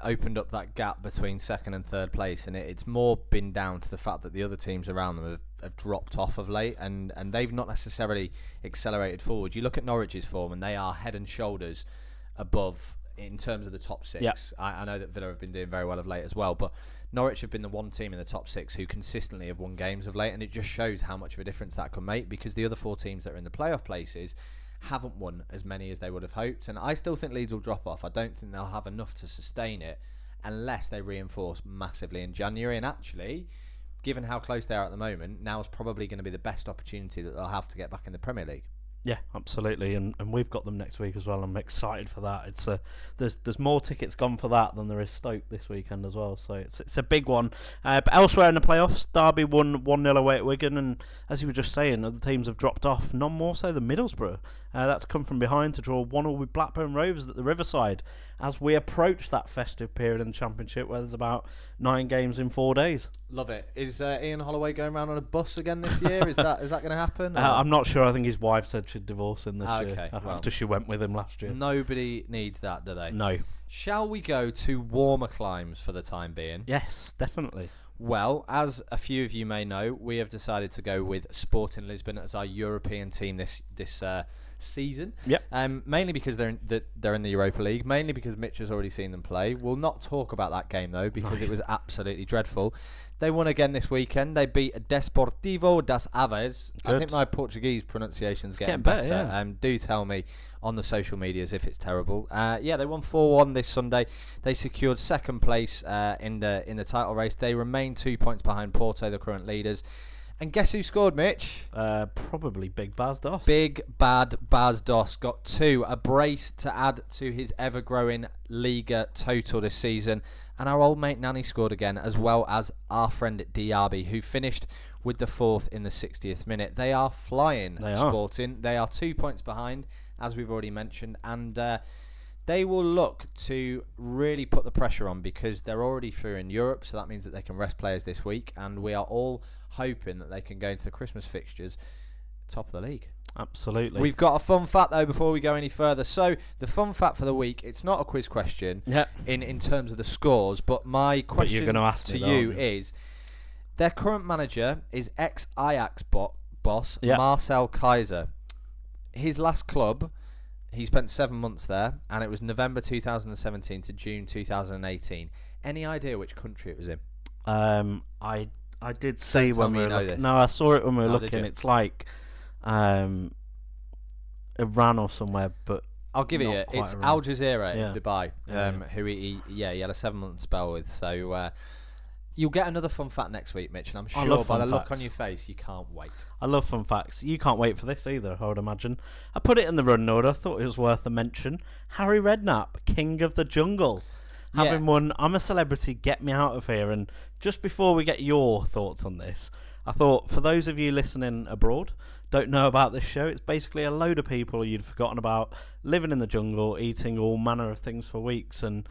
opened up that gap between second and third place, and it's more been down to the fact that the other teams around them have dropped off of late, and they've not necessarily accelerated forward. You look at Norwich's form, and they are head and shoulders above in terms of the top six. Yep. I know that Villa have been doing very well of late as well, but Norwich have been the one team in the top six who consistently have won games of late, and it just shows how much of a difference that can make, because the other 4 teams that are in the playoff places haven't won as many as they would have hoped. And I still think Leeds will drop off. I don't think they'll have enough to sustain it unless they reinforce massively in January. And actually, given how close they are at the moment, now is probably going to be the best opportunity that they'll have to get back in the Premier League. Yeah, absolutely, and we've got them next week as well. I'm excited for that. It's there's more tickets gone for that than there is Stoke this weekend as well. So it's a big one. But elsewhere in the playoffs, Derby won 1-0 away at Wigan, and as you were just saying, other teams have dropped off. None more so than Middlesbrough. That's come from behind to draw 1-1 with Blackburn Rovers at the Riverside as we approach that festive period in the Championship where there's about 9 games in 4 days. Love it. Is Ian Holloway going around on a bus again this year? Is that going to happen? I'm not sure. I think his wife said she'd divorce him this year well, after she went with him last year. Nobody needs that, do they? No. Shall we go to warmer climes for the time being? Yes, definitely. Well, as a few of you may know, we have decided to go with Sporting Lisbon as our European team this season. Yep. Mainly because they're in the Europa League. Mainly because Mitch has already seen them play. We'll not talk about that game though, because it was absolutely dreadful. They won again this weekend. They beat Desportivo das Aves. Good. I think my Portuguese pronunciation's getting better, better. yeah. Do tell me on the social medias if it's terrible. They won 4-1 this Sunday. They secured second place in the title race. They remain 2 points behind Porto, the current leaders. And guess who scored, Mitch? Probably Big Bas Dos. Big Bad Bas Dos got 2, a brace to add to his ever-growing Liga total this season. And our old mate Nani scored again, as well as our friend Diaby, who finished with the 4th in the 60th minute. They are flying, Sporting. They are 2 points behind, as we've already mentioned, and they will look to really put the pressure on because they're already through in Europe, so that means that they can rest players this week, and we are all hoping that they can go into the Christmas fixtures top of the league. Absolutely. We've got a fun fact though before we go any further. So the fun fact for the week, it's not a quiz question in terms of the scores, but my question you're gonna ask to me you is, their current manager is ex-Ajax boss Marcel Kaiser. His last club, He spent 7 months there, and it was November 2017 to June 2018. Any idea which country it was in? I did see Don't tell when me we you were know looking. this. No, I saw it when we were Oh, did looking. you? It's like Iran or somewhere, but I'll give it not you. quite It's Iran. Al Jazeera Yeah. in Dubai, Yeah. who he had a 7-month spell with. So you'll get another fun fact next week, Mitch, and I'm I sure love by the fun look on facts. your face, you can't wait. I love fun facts. You can't wait for this either, I would imagine. I put it in the run order. I thought it was worth a mention. Harry Redknapp, King of the Jungle. Yeah. Having won I'm a Celebrity, Get Me Out of Here. And just before we get your thoughts on this, I thought for those of you listening abroad, don't know about this show, it's basically a load of people you'd forgotten about living in the jungle, eating all manner of things for weeks. And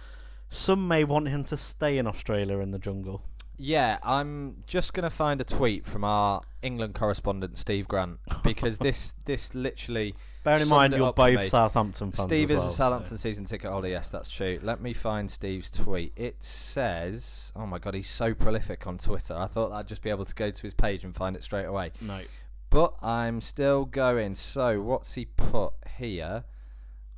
some may want him to stay in Australia in the jungle. Yeah, I'm just going to find a tweet from our England correspondent, Steve Grant, because this literally... Bearing in summed mind it you're up for both me. Southampton fans Steve as is well, a Southampton season ticket holder, yes, that's true. Let me find Steve's tweet. It says... Oh my god, he's so prolific on Twitter. I thought I'd just be able to go to his page and find it straight away. No. But I'm still going. So, what's he put here?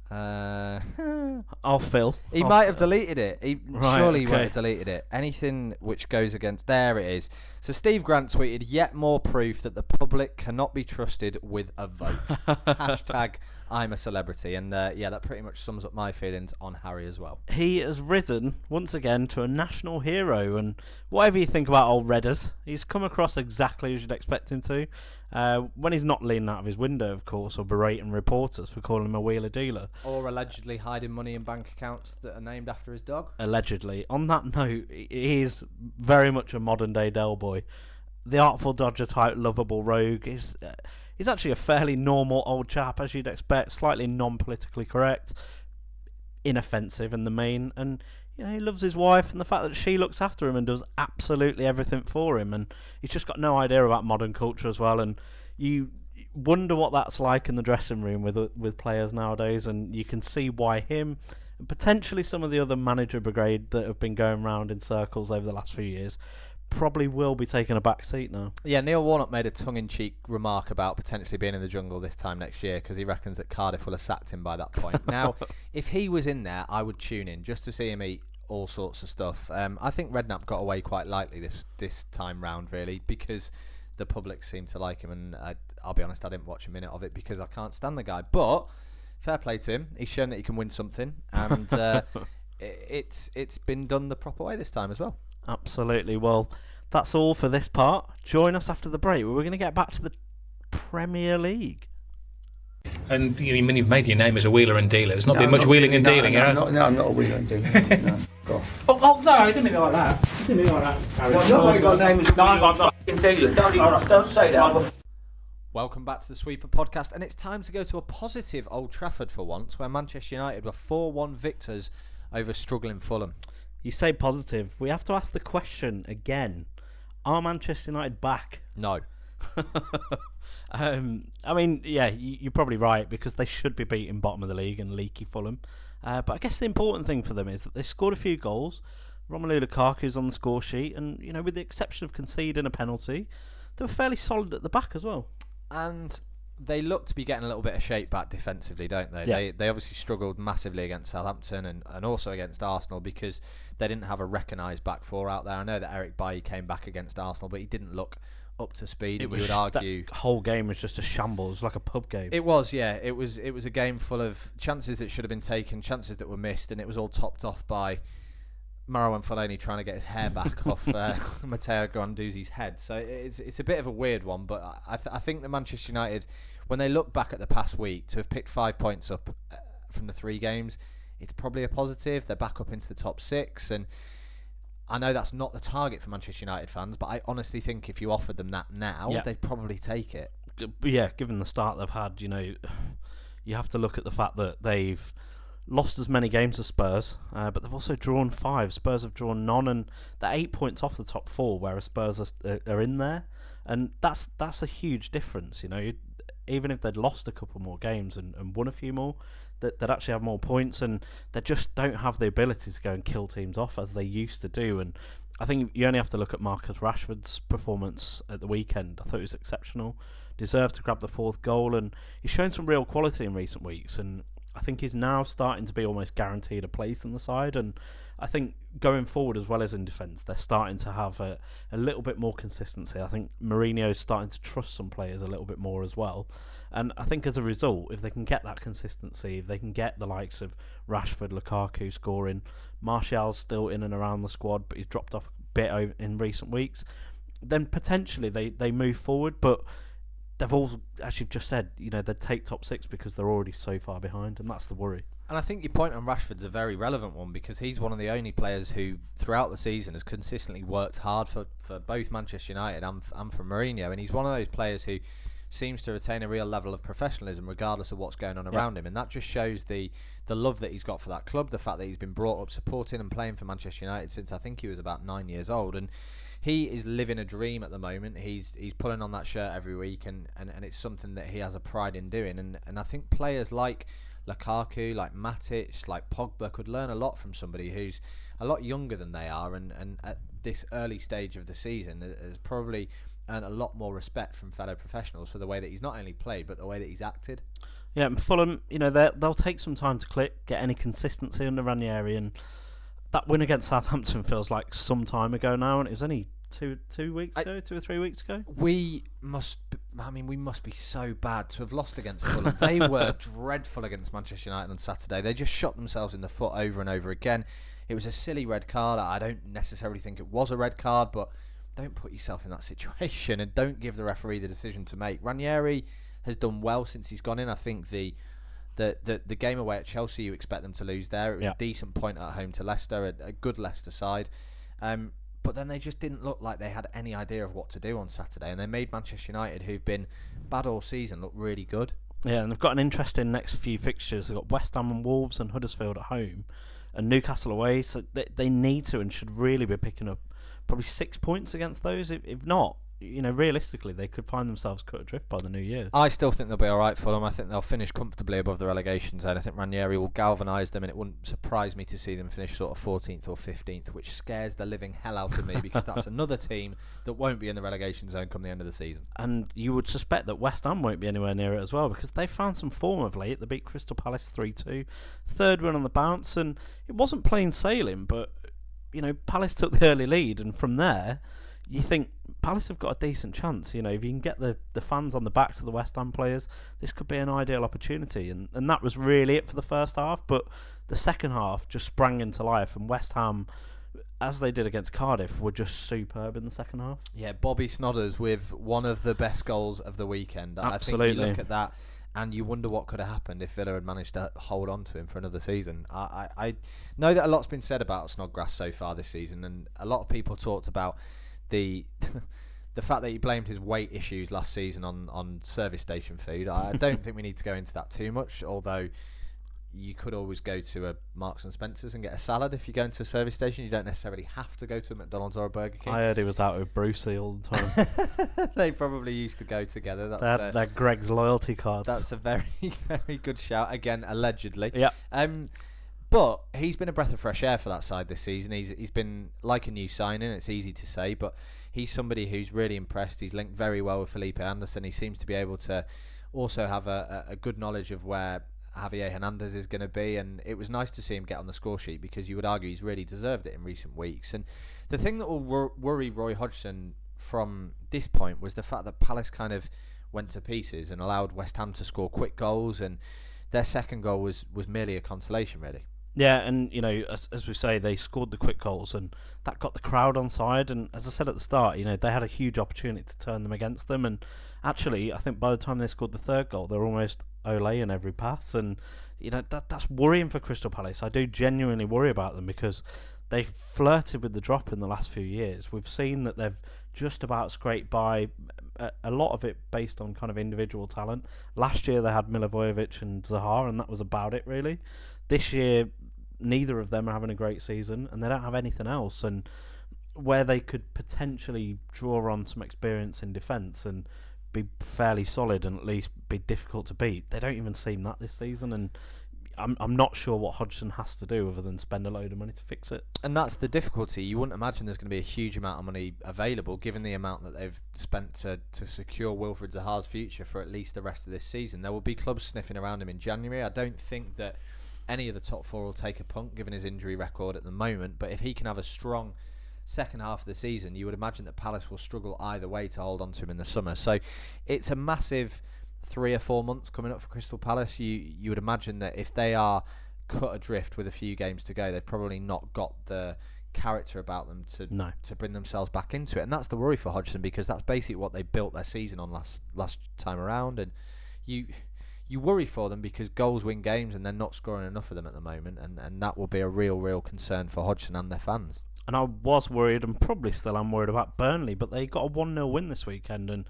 I'll fill. He I'll might have fill. deleted it. Right, Surely he won't okay. have deleted it. Anything which goes against... There it is. So Steve Grant tweeted, yet more proof that the public cannot be trusted with a vote. Hashtag I'm a Celebrity. And yeah, that pretty much sums up my feelings on Harry as well. He has risen once again to a national hero, and whatever you think about old Redders, he's come across exactly as you'd expect him to. When he's not leaning out of his window, of course, or berating reporters for calling him a wheeler dealer. Or allegedly hiding money in bank accounts that are named after his dog. Allegedly. On that note, he is very much a modern day Del Boy. The Artful Dodger type lovable rogue. He's actually a fairly normal old chap, as you'd expect, slightly non-politically correct, inoffensive in the main, and he loves his wife and the fact that she looks after him and does absolutely everything for him, and he's just got no idea about modern culture as well, and you wonder what that's like in the dressing room with players nowadays, and you can see why him and potentially some of the other manager brigade that have been going round in circles over the last few years probably will be taking a back seat now. Yeah, Neil Warnock made a tongue-in-cheek remark about potentially being in the jungle this time next year because he reckons that Cardiff will have sacked him by that point. Now, if he was in there, I would tune in just to see him eat all sorts of stuff. I think Redknapp got away quite lightly this time round, really, because the public seemed to like him, and I'll be honest, I didn't watch a minute of it because I can't stand the guy. But fair play to him. He's shown that he can win something, and it's been done the proper way this time as well. Absolutely. Well, that's all for this part. Join us after the break, where we're going to get back to the Premier League. And you've made your name as a wheeler and dealer. There's not been much wheeling and dealing, no, has I'm not a wheeler and dealer. No, off. Oh, no, I didn't mean it like that. I didn't mean it like that. Well, nobody got a name as a No, wheeler I'm not. and dealer. Don't say that. Welcome back to the Sweeper Podcast, and it's time to go to a positive Old Trafford for once, where Manchester United were 4-1 victors over struggling Fulham. You say positive. We have to ask the question again. Are Manchester United back? No. I mean, yeah, you're probably right, because they should be beating bottom of the league and leaky Fulham. But I guess the important thing for them is that they scored a few goals. Romelu Lukaku's on the score sheet, and with the exception of conceding a penalty, they were fairly solid at the back as well. And they look to be getting a little bit of shape back defensively, don't they? Yeah. They obviously struggled massively against Southampton and also against Arsenal because they didn't have a recognised back four out there. I know that Eric Bailly came back against Arsenal, but he didn't look up to speed. You would argue that whole game was just a shambles, like a pub game. it was, yeah. It was a game full of chances that should have been taken, chances that were missed, and it was all topped off by Marouane Fellaini trying to get his hair back off Matteo Guendouzi's head. So it's a bit of a weird one, but I think that Manchester United, when they look back at the past week, to have picked 5 points up from the 3 games, it's probably a positive. They're back up into the top 6, and I know that's not the target for Manchester United fans, but I honestly think if you offered them that now, they'd probably take it. Yeah, given the start they've had, you have to look at the fact that they've lost as many games as Spurs, but they've also drawn 5. Spurs have drawn none, and they're 8 points off the top 4, whereas Spurs are in there, and that's a huge difference. Even if they'd lost a couple more games and won a few more, they'd actually have more points, and they just don't have the ability to go and kill teams off as they used to do. And I think you only have to look at Marcus Rashford's performance at the weekend. I thought it was exceptional. Deserved to grab the 4th goal, and he's shown some real quality in recent weeks, and I think he's now starting to be almost guaranteed a place in the side, and I think going forward as well as in defence, they're starting to have a little bit more consistency. I think Mourinho's starting to trust some players a little bit more as well, and I think as a result, if they can get that consistency, if they can get the likes of Rashford, Lukaku scoring, Martial's still in and around the squad, but he's dropped off a bit in recent weeks, then potentially they move forward, but they've all, as you've just said, they'd take top 6 because they're already so far behind, and that's the worry. And I think your point on Rashford's a very relevant one, because he's one of the only players who, throughout the season, has consistently worked hard for both Manchester United and for Mourinho. And he's one of those players who seems to retain a real level of professionalism regardless of what's going on around him. And that just shows the love that he's got for that club, the fact that he's been brought up supporting and playing for Manchester United since I think he was about 9 years old. And he is living a dream at the moment. He's pulling on that shirt every week, and it's something that he has a pride in doing. And I think players like Lukaku, like Matic, like Pogba could learn a lot from somebody who's a lot younger than they are, and at this early stage of the season has probably earned a lot more respect from fellow professionals for the way that he's not only played but the way that he's acted. Yeah, and Fulham, they'll take some time to get any consistency under Ranieri, and that win against Southampton feels like some time ago now, and it was only two or 3 weeks ago. We must be so bad to have lost against Fulham. They were dreadful against Manchester United on Saturday. They just shot themselves in the foot over and over again. It was a silly red card. I don't necessarily think it was a red card, but don't put yourself in that situation and don't give the referee the decision to make. Ranieri has done well since he's gone in. I think the game away at Chelsea, you expect them to lose there. It was a decent point at home to Leicester, a good Leicester side. But then they just didn't look like they had any idea of what to do on Saturday, and they made Manchester United, who've been bad all season, look really good. Yeah, and they've got an interesting next few fixtures. They've got West Ham and Wolves and Huddersfield at home, and Newcastle away, so they need to and should really be picking up probably 6 points against those. If not, realistically, they could find themselves cut adrift by the new year. I still think they'll be alright, Fulham. I think they'll finish comfortably above the relegation zone. I think Ranieri will galvanise them, and it wouldn't surprise me to see them finish sort of 14th or 15th, which scares the living hell out of me, because that's another team that won't be in the relegation zone come the end of the season. And you would suspect that West Ham won't be anywhere near it as well, because they found some form of late. They beat Crystal Palace 3-2, third win on the bounce, and it wasn't plain sailing, but Palace took the early lead, and from there you think Palace have got a decent chance. If you can get the fans on the backs of the West Ham players, this could be an ideal opportunity. And that was really it for the first half. But the second half just sprang into life, and West Ham, as they did against Cardiff, were just superb in the second half. Yeah, Bobby Snodders with one of the best goals of the weekend. Absolutely. I think you look at that and you wonder what could have happened if Villa had managed to hold on to him for another season. I know that a lot's been said about Snodgrass so far this season, and a lot of people talked about the fact that he blamed his weight issues last season on service station food. I don't think we need to go into that too much, although you could always go to a Marks and Spencer's and get a salad if you go into a service station. You don't necessarily have to go to a McDonald's or a Burger King. I heard he was out with Brucey all the time. They probably used to go together. They're Greg's loyalty cards. That's a very, very good shout. Again, allegedly. Yeah. But he's been a breath of fresh air for that side this season. He's been like a new signing. It's easy to say, but he's somebody who's really impressed. He's linked very well with Felipe Anderson. He seems to be able to also have a good knowledge of where Javier Hernandez is going to be, and it was nice to see him get on the score sheet, because you would argue he's really deserved it in recent weeks. And the thing that will worry Roy Hodgson from this point was the fact that Palace kind of went to pieces and allowed West Ham to score quick goals, and their second goal was merely a consolation, really. Yeah, and as we say, they scored the quick goals, and that got the crowd on side. And as I said at the start, they had a huge opportunity to turn them against them. And actually, I think by the time they scored the third goal, they're almost Ole in every pass. And that's worrying for Crystal Palace. I do genuinely worry about them, because they've flirted with the drop in the last few years. We've seen that they've just about scraped by, a lot of it based on kind of individual talent. Last year they had Milivojevic and Zaha, and that was about it, really. This year, neither of them are having a great season, and they don't have anything else. And where they could potentially draw on some experience in defence and be fairly solid and at least be difficult to beat, they don't even seem that this season. And I'm not sure what Hodgson has to do other than spend a load of money to fix it. And that's the difficulty. You wouldn't imagine there's going to be a huge amount of money available, given the amount that they've spent to secure Wilfried Zaha's future for at least the rest of this season. There will be clubs sniffing around him in January. I don't think that any of the top four will take a punt, given his injury record at the moment. But if he can have a strong second half of the season, you would imagine that Palace will struggle either way to hold on to him in the summer. So it's a massive 3 or 4 months coming up for Crystal Palace. You would imagine that if they are cut adrift with a few games to go, they've probably not got the character about them to bring themselves back into it. And that's the worry for Hodgson, because that's basically what they built their season on last time around. And you worry for them because goals win games, and they're not scoring enough of them at the moment, and that will be a real concern for Hodgson and their fans. And I was worried, and probably still am worried about Burnley, but they got a 1-0 win this weekend, and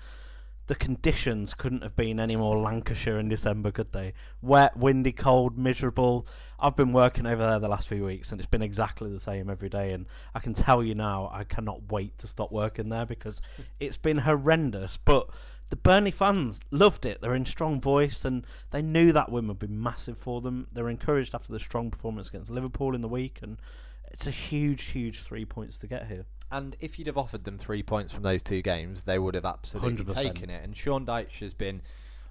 the conditions couldn't have been any more Lancashire in December, could they? Wet, windy, cold, miserable. I've been working over there the last few weeks, and it's been exactly the same every day, and I can tell you now, I cannot wait to stop working there because it's been horrendous. But the Burnley fans loved it. They're in strong voice, and they knew that win would be massive for them. They were encouraged after the strong performance against Liverpool in the week, and it's a huge 3 points to get here. And if you'd have offered them 3 points from those two games, they would have absolutely 100%. taken it. And Sean Dyche has been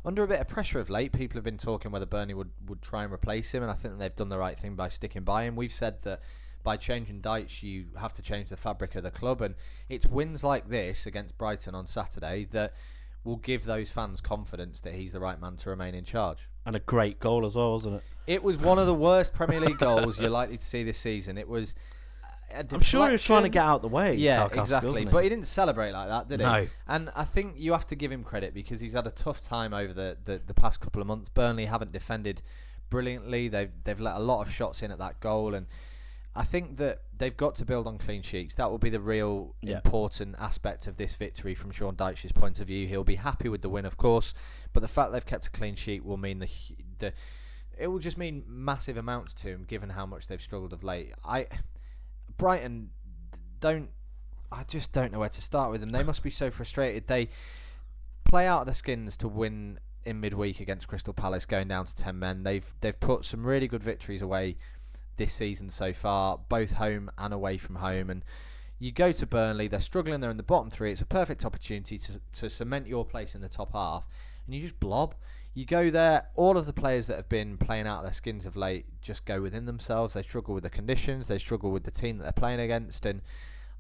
under a bit of pressure of late. People have been talking whether Burnley would try and replace him, and I think they've done the right thing by sticking by him. We've said that by changing Dyche, you have to change the fabric of the club, and it's wins like this against Brighton on Saturday that will give those fans confidence that he's the right man to remain in charge. And a great goal as well, wasn't it? It was one of the worst Premier League goals you're likely to see this season. It was I'm sure he was trying to get out the way. Yeah, Tarkowski, exactly. But he didn't celebrate like that, did he? No. And I think you have to give him credit because he's had a tough time over the past couple of months. Burnley haven't defended brilliantly. They've let a lot of shots in at that goal, and I think that they've got to build on clean sheets. That will be the real important aspect of this victory from Sean Dyche's point of view. He'll be happy with the win, of course, but the fact they've kept a clean sheet will mean it will just mean massive amounts to him, given how much they've struggled of late. Brighton I just don't know where to start with them. They must be so frustrated. They play out of their skins to win in midweek against Crystal Palace, going down to 10 men. They've put some really good victories away this season so far, both home and away from home. And you go to Burnley, they're struggling, they're in the bottom three. It's a perfect opportunity to cement your place in the top half, and you just blob. You go there, all of the players that have been playing out of their skins of late just go within themselves. They struggle with the conditions, they struggle with the team that they're playing against, and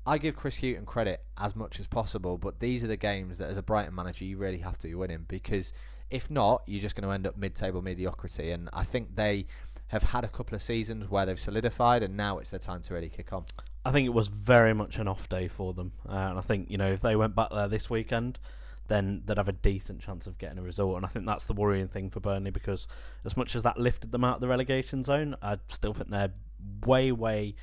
I give Chris Hughton credit as much as possible, but these are the games that as a Brighton manager you really have to be winning, because if not, you're just going to end up mid-table mediocrity. And I think they have had a couple of seasons where they've solidified, and now it's their time to really kick on. I think it was very much an off day for them, and I think if they went back there this weekend, then they'd have a decent chance of getting a result. And I think that's the worrying thing for Burnley, because as much as that lifted them out of the relegation zone, I still think they're way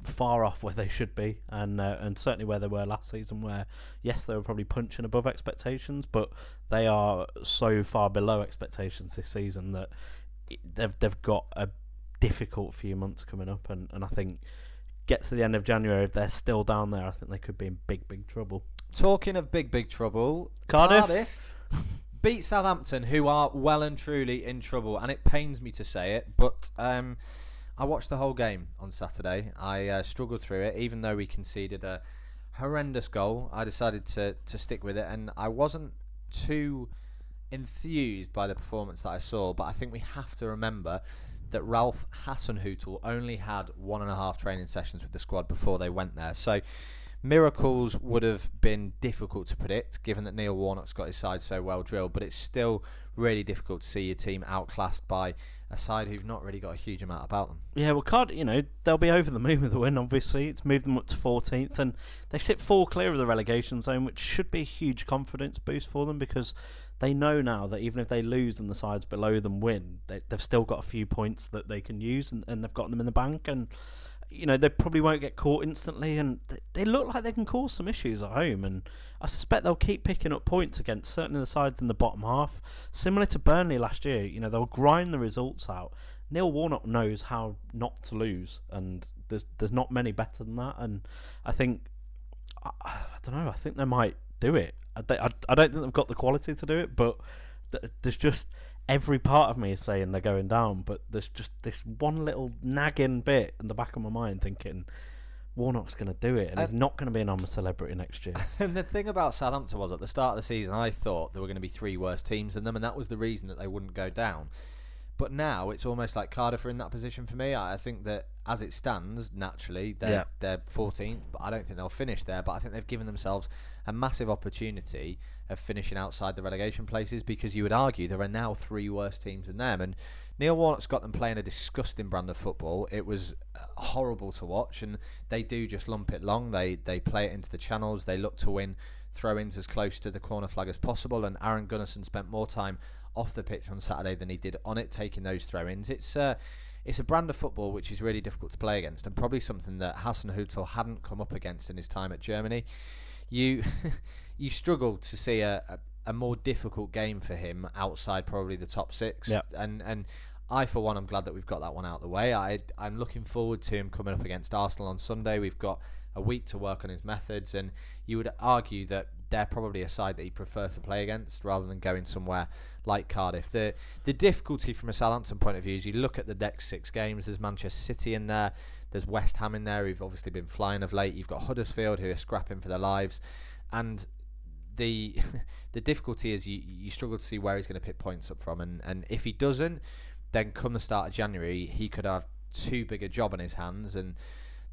far off where they should be, and certainly where they were last season, where yes, they were probably punching above expectations, but they are so far below expectations this season that they've got a difficult few months coming up, and I think get to the end of January, if they're still down there, I think they could be in big trouble. Talking of big trouble, Cardiff beat Southampton, who are well and truly in trouble, and it pains me to say it, but I watched the whole game on Saturday. I struggled through it, even though we conceded a horrendous goal. I decided to stick with it, and I wasn't too enthused by the performance that I saw, but I think we have to remember that Ralph Hasenhüttl only had 1.5 training sessions with the squad before they went there. So miracles would have been difficult to predict, given that Neil Warnock's got his side so well drilled, but it's still really difficult to see your team outclassed by a side who've not really got a huge amount about them. Yeah, well, Cardiff, they'll be over the moon with the win, obviously. It's moved them up to 14th, and they sit 4 clear of the relegation zone, which should be a huge confidence boost for them, because they know now that even if they lose and the sides below them win, they've still got a few points that they can use, and they've got them in the bank, and they probably won't get caught instantly, and they look like they can cause some issues at home, and I suspect they'll keep picking up points against certainly the sides in the bottom half. Similar to Burnley last year, they'll grind the results out. Neil Warnock knows how not to lose, and there's not many better than that, and I think, I don't know, I think they might do it. I don't think they've got the quality to do it, but there's just every part of me is saying they're going down, but there's just this one little nagging bit in the back of my mind thinking Warnock's going to do it, and he's not going to be an I'm a Celebrity next year. And the thing about Southampton was, at the start of the season, I thought there were going to be 3 worse teams than them, and that was the reason that they wouldn't go down. But now it's almost like Cardiff are in that position for me. I think that as it stands, naturally, they're 14th, but I don't think they'll finish there. But I think they've given themselves a massive opportunity of finishing outside the relegation places, because you would argue there are now 3 worse teams than them. And Neil Warnock's got them playing a disgusting brand of football. It was horrible to watch, and they do just lump it long. They play it into the channels. They look to win throw-ins as close to the corner flag as possible, and Aaron Gunnarsson spent more time off the pitch on Saturday than he did on it, taking those throw-ins. It's a brand of football which is really difficult to play against, and probably something that Hassan Hutel hadn't come up against in his time at Germany. You struggle to see a more difficult game for him outside probably the top 6. Yep. And I, for one, I'm glad that we've got that one out of the way. I'm looking forward to him coming up against Arsenal on Sunday. We've got a week to work on his methods, and you would argue that they're probably a side that he'd prefer to play against rather than going somewhere like Cardiff. The difficulty from a Southampton point of view is you look at the next 6 games. There's Manchester City in there, there's West Ham in there, who've obviously been flying of late. You've got Huddersfield, who are scrapping for their lives, and the difficulty is you struggle to see where he's going to pick points up from, and if he doesn't, then come the start of January he could have too big a job on his hands, and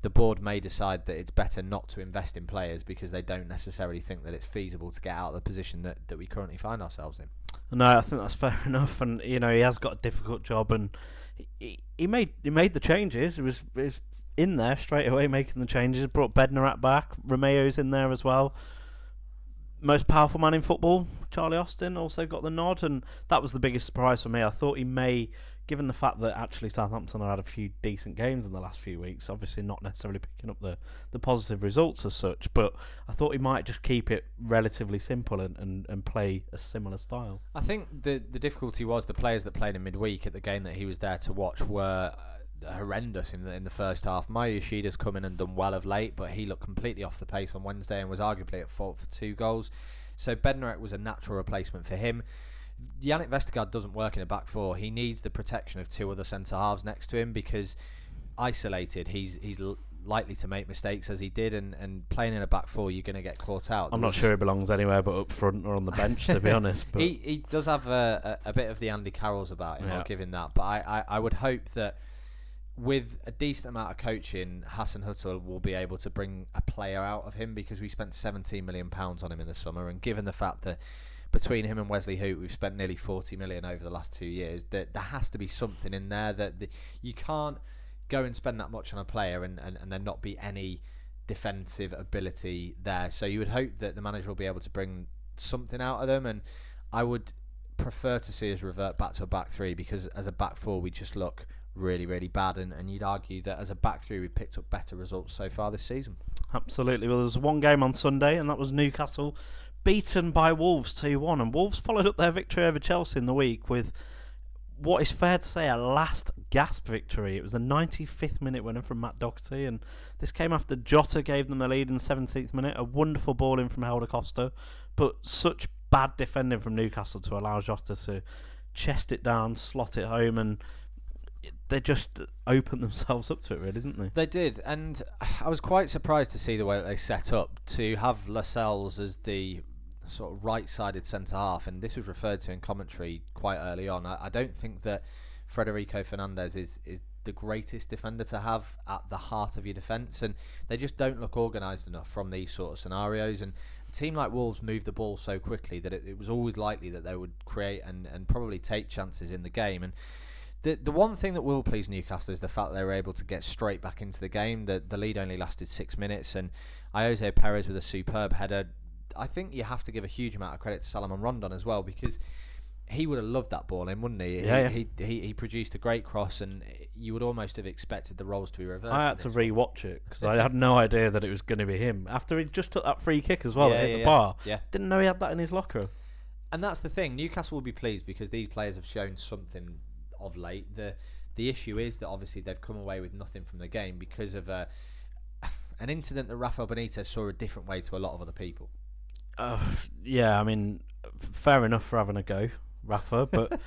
the board may decide that it's better not to invest in players because they don't necessarily think that it's feasible to get out of the position that we currently find ourselves in. No, I think that's fair enough, and he has got a difficult job, and he made the changes. He was in there straight away making the changes. Brought Bednarak back. Romeo's in there as well. Most powerful man in football, Charlie Austin, also got the nod, and that was the biggest surprise for me. I thought he may, given the fact that actually Southampton had a few decent games in the last few weeks, obviously not necessarily picking up the positive results as such, but I thought he might just keep it relatively simple and play a similar style. I think the difficulty was the players that played in midweek at the game that he was there to watch were horrendous in the first half. Maya Yoshida's come in and done well of late, but he looked completely off the pace on Wednesday and was arguably at fault for 2 goals. So Bednarak was a natural replacement for him. Yannick Vestergaard doesn't work in a back 4. He needs the protection of 2 other centre halves next to him, because isolated he's likely to make mistakes as he did, and playing in a back 4 you're going to get caught out. I'm not sure he belongs anywhere but up front or on the bench, to be honest. But he does have a bit of the Andy Carrolls about him. Yeah. I'll give him that, but I would hope that with a decent amount of coaching, Hassan Hutel will be able to bring a player out of him, because we spent £17 million on him in the summer, and given the fact that between him and Wesley Hoot we've spent nearly 40 million over the last 2 years, that there has to be something in there that you can't go and spend that much on a player and there not be any defensive ability there. So you would hope that the manager will be able to bring something out of them, and I would prefer to see us revert back to a back 3, because as a back 4 we just look really, really bad, and you'd argue that as a back 3 we've picked up better results so far this season. Absolutely. Well, there was one game on Sunday, and that was Newcastle beaten by Wolves 2-1, and Wolves followed up their victory over Chelsea in the week with what is fair to say a last gasp victory. It was the 95th minute winner from Matt Doherty, and this came after Jota gave them the lead in the 17th minute, a wonderful ball in from Helder Costa, but such bad defending from Newcastle to allow Jota to chest it down, slot it home, and they just opened themselves up to it, really, didn't they? They did, and I was quite surprised to see the way that they set up to have Lascelles as the sort of right-sided centre-half, and this was referred to in commentary quite early on. I don't think that Federico Fernandez is the greatest defender to have at the heart of your defence, and they just don't look organised enough from these sort of scenarios. And a team like Wolves moved the ball so quickly that it was always likely that they would create and probably take chances in the game. And the one thing that will please Newcastle is the fact that they were able to get straight back into the game. The lead only lasted 6 minutes, and Jose Perez with a superb header. I think you have to give a huge amount of credit to Salomon Rondon as well, because he would have loved that ball in, wouldn't he? Yeah. He produced a great cross, and you would almost have expected the roles to be reversed. I had to re-watch it because I had no idea that it was going to be him. After he just took that free kick as well, hit the bar. Yeah. Didn't know he had that in his locker. And that's the thing. Newcastle will be pleased because these players have shown something of late. The issue is that obviously they've come away with nothing from the game because of an incident that Rafael Benitez saw a different way to a lot of other people. Yeah, I mean, fair enough for having a go, Rafa, but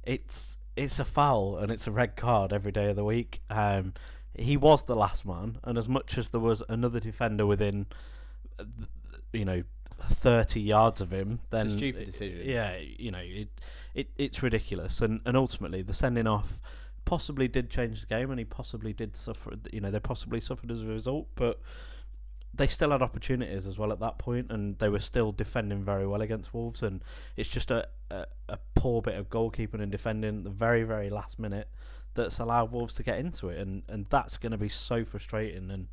it's a foul and it's a red card every day of the week. He was the last man, and as much as there was another defender within, 30 yards of him, then it's a stupid decision. Yeah, it's ridiculous, and ultimately the sending off possibly did change the game, and he possibly did suffer. They possibly suffered as a result, but they still had opportunities as well at that point, and they were still defending very well against Wolves. And it's just a poor bit of goalkeeping and defending at the very, very last minute that's allowed Wolves to get into it, and that's going to be so frustrating. And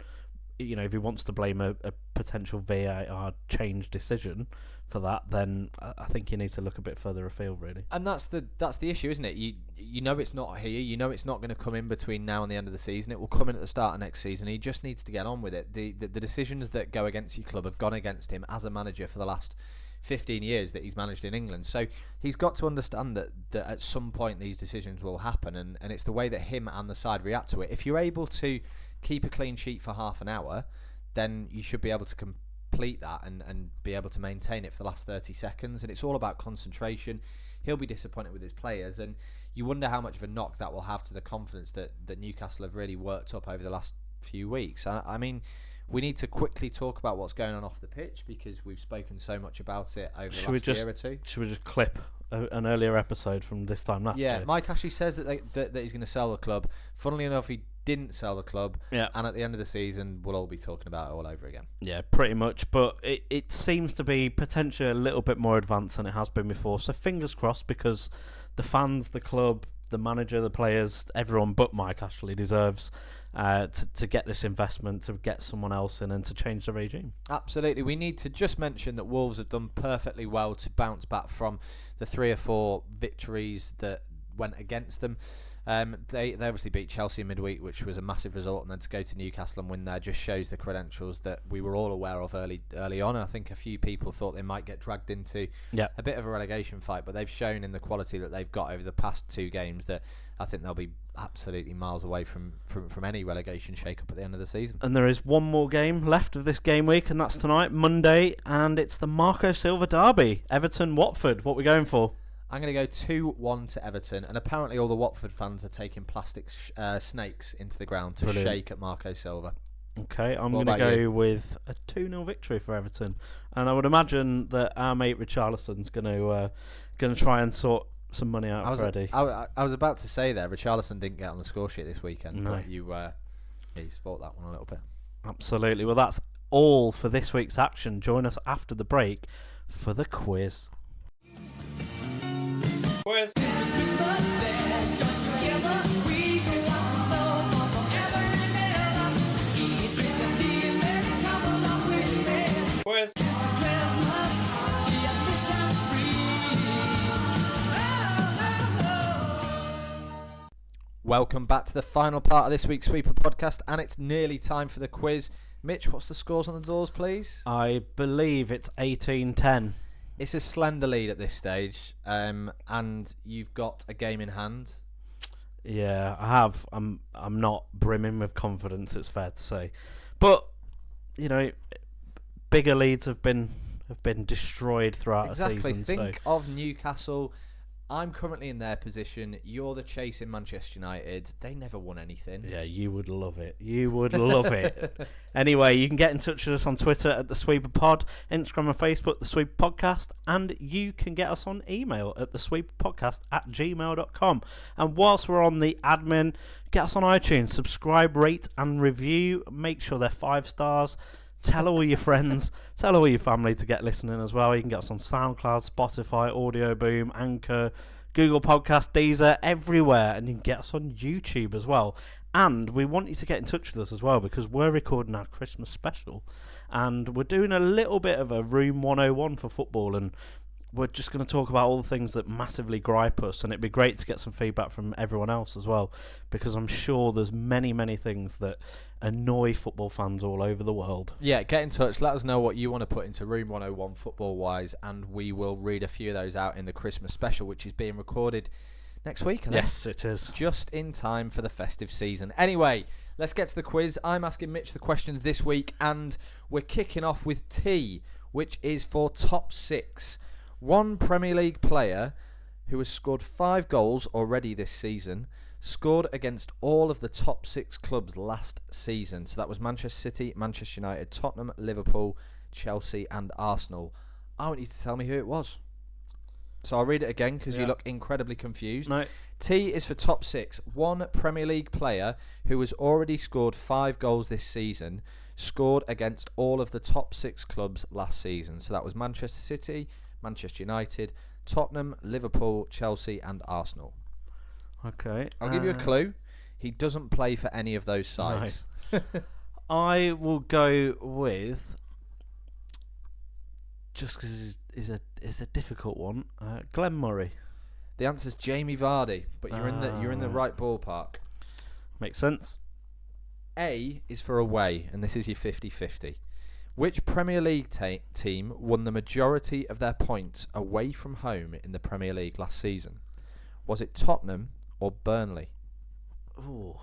if he wants to blame a potential VAR change decision for that, then I think he needs to look a bit further afield, really. And that's the issue, isn't it? You know it's not here. You know it's not going to come in between now and the end of the season. It will come in at the start of next season. He just needs to get on with it. The decisions that go against your club have gone against him as a manager for the last 15 years that he's managed in England. So he's got to understand that at some point these decisions will happen, and it's the way that him and the side react to it. If you're able to keep a clean sheet for half an hour, then you should be able to complete that and be able to maintain it for the last 30 seconds. And it's all about concentration. He'll be disappointed with his players, and you wonder how much of a knock that will have to the confidence that Newcastle have really worked up over the last few weeks. I mean, we need to quickly talk about what's going on off the pitch, because we've spoken so much about it over the last year or two. Should we just clip an earlier episode from this time last year? Yeah, Mike actually says that he's going to sell the club. Funnily enough, he didn't sell the club, and at the end of the season we'll all be talking about it all over again. Yeah, pretty much, but it seems to be potentially a little bit more advanced than it has been before, so fingers crossed, because the fans, the club, the manager, the players, everyone but Mike actually deserves to get this investment, to get someone else in and to change the regime. Absolutely. We need to just mention that Wolves have done perfectly well to bounce back from the 3 or 4 victories that went against them. They obviously beat Chelsea in midweek, which was a massive result, and then to go to Newcastle and win there just shows the credentials that we were all aware of early on. I think a few people thought they might get dragged into a bit of a relegation fight, but they've shown in the quality that they've got over the past 2 games that I think they'll be absolutely miles away from any relegation shake-up at the end of the season. And there is one more game left of this game week, and that's tonight, Monday, and it's the Marco Silva derby, Everton-Watford. What are we going for? I'm going to go 2-1 to Everton, and apparently all the Watford fans are taking plastic snakes into the ground to shake at Marco Silva. Okay, I'm going to go with a 2-0 victory for Everton, and I would imagine that our mate Richarlison's going to try and sort some money out of Freddie. I was about to say there, Richarlison didn't get on the score sheet this weekend, no. But you sport that one a little bit. Absolutely. Well, that's all for this week's action. Join us after the break for the quiz. Quiz. Quiz. Welcome back to the final part of this week's Sweeper podcast, and it's nearly time for the quiz. Mitch, what's the scores on the doors, please? I believe it's 18-10. It's a slender lead at this stage, and you've got a game in hand. Yeah, I have. I'm not brimming with confidence, it's fair to say, but bigger leads have been destroyed throughout a season. Exactly. Think of Newcastle. I'm currently in their position. You're the chase in Manchester United. They never won anything. Yeah, you would love it. You would love it. Anyway, you can get in touch with us on Twitter at The Sweeper Pod, Instagram and Facebook, The Sweeper Podcast, and you can get us on email at thesweeperpodcast@gmail.com. And whilst we're on the admin, get us on iTunes, subscribe, rate and review. Make sure they're 5 stars. Tell all your friends, tell all your family to get listening as well. You can get us on SoundCloud, Spotify, Audio Boom, Anchor, Google Podcast, Deezer, everywhere. And you can get us on YouTube as well. And we want you to get in touch with us as well, because we're recording our Christmas special. And we're doing a little bit of a Room 101 for football. And we're just going to talk about all the things that massively gripe us. And it'd be great to get some feedback from everyone else as well, because I'm sure there's many, many things that annoy football fans all over the world. Yeah, get in touch. Let us know what you want to put into Room 101 football-wise, and we will read a few of those out in the Christmas special, which is being recorded next week, I think. Yes, it is. Just in time for the festive season. Anyway, let's get to the quiz. I'm asking Mitch the questions this week, and we're kicking off with T, which is for top 6. One Premier League player who has scored 5 goals already this season, scored against all of the top 6 clubs last season. So that was Manchester City, Manchester United, Tottenham, Liverpool, Chelsea and Arsenal. I want you to tell me who it was. So I'll read it again because you look incredibly confused. No. T is for top 6. One Premier League player who has already scored 5 goals this season, scored against all of the top 6 clubs last season. So that was Manchester City, Manchester United, Tottenham, Liverpool, Chelsea and Arsenal. Okay. I'll give you a clue. He doesn't play for any of those sides. I will go with, just because it's a difficult one, Glenn Murray. The answer's Jamie Vardy, but you're in the right ballpark. Makes sense. A is for away, and this is your 50-50. Which Premier League team won the majority of their points away from home in the Premier League last season? Was it Tottenham or Burnley? Oh,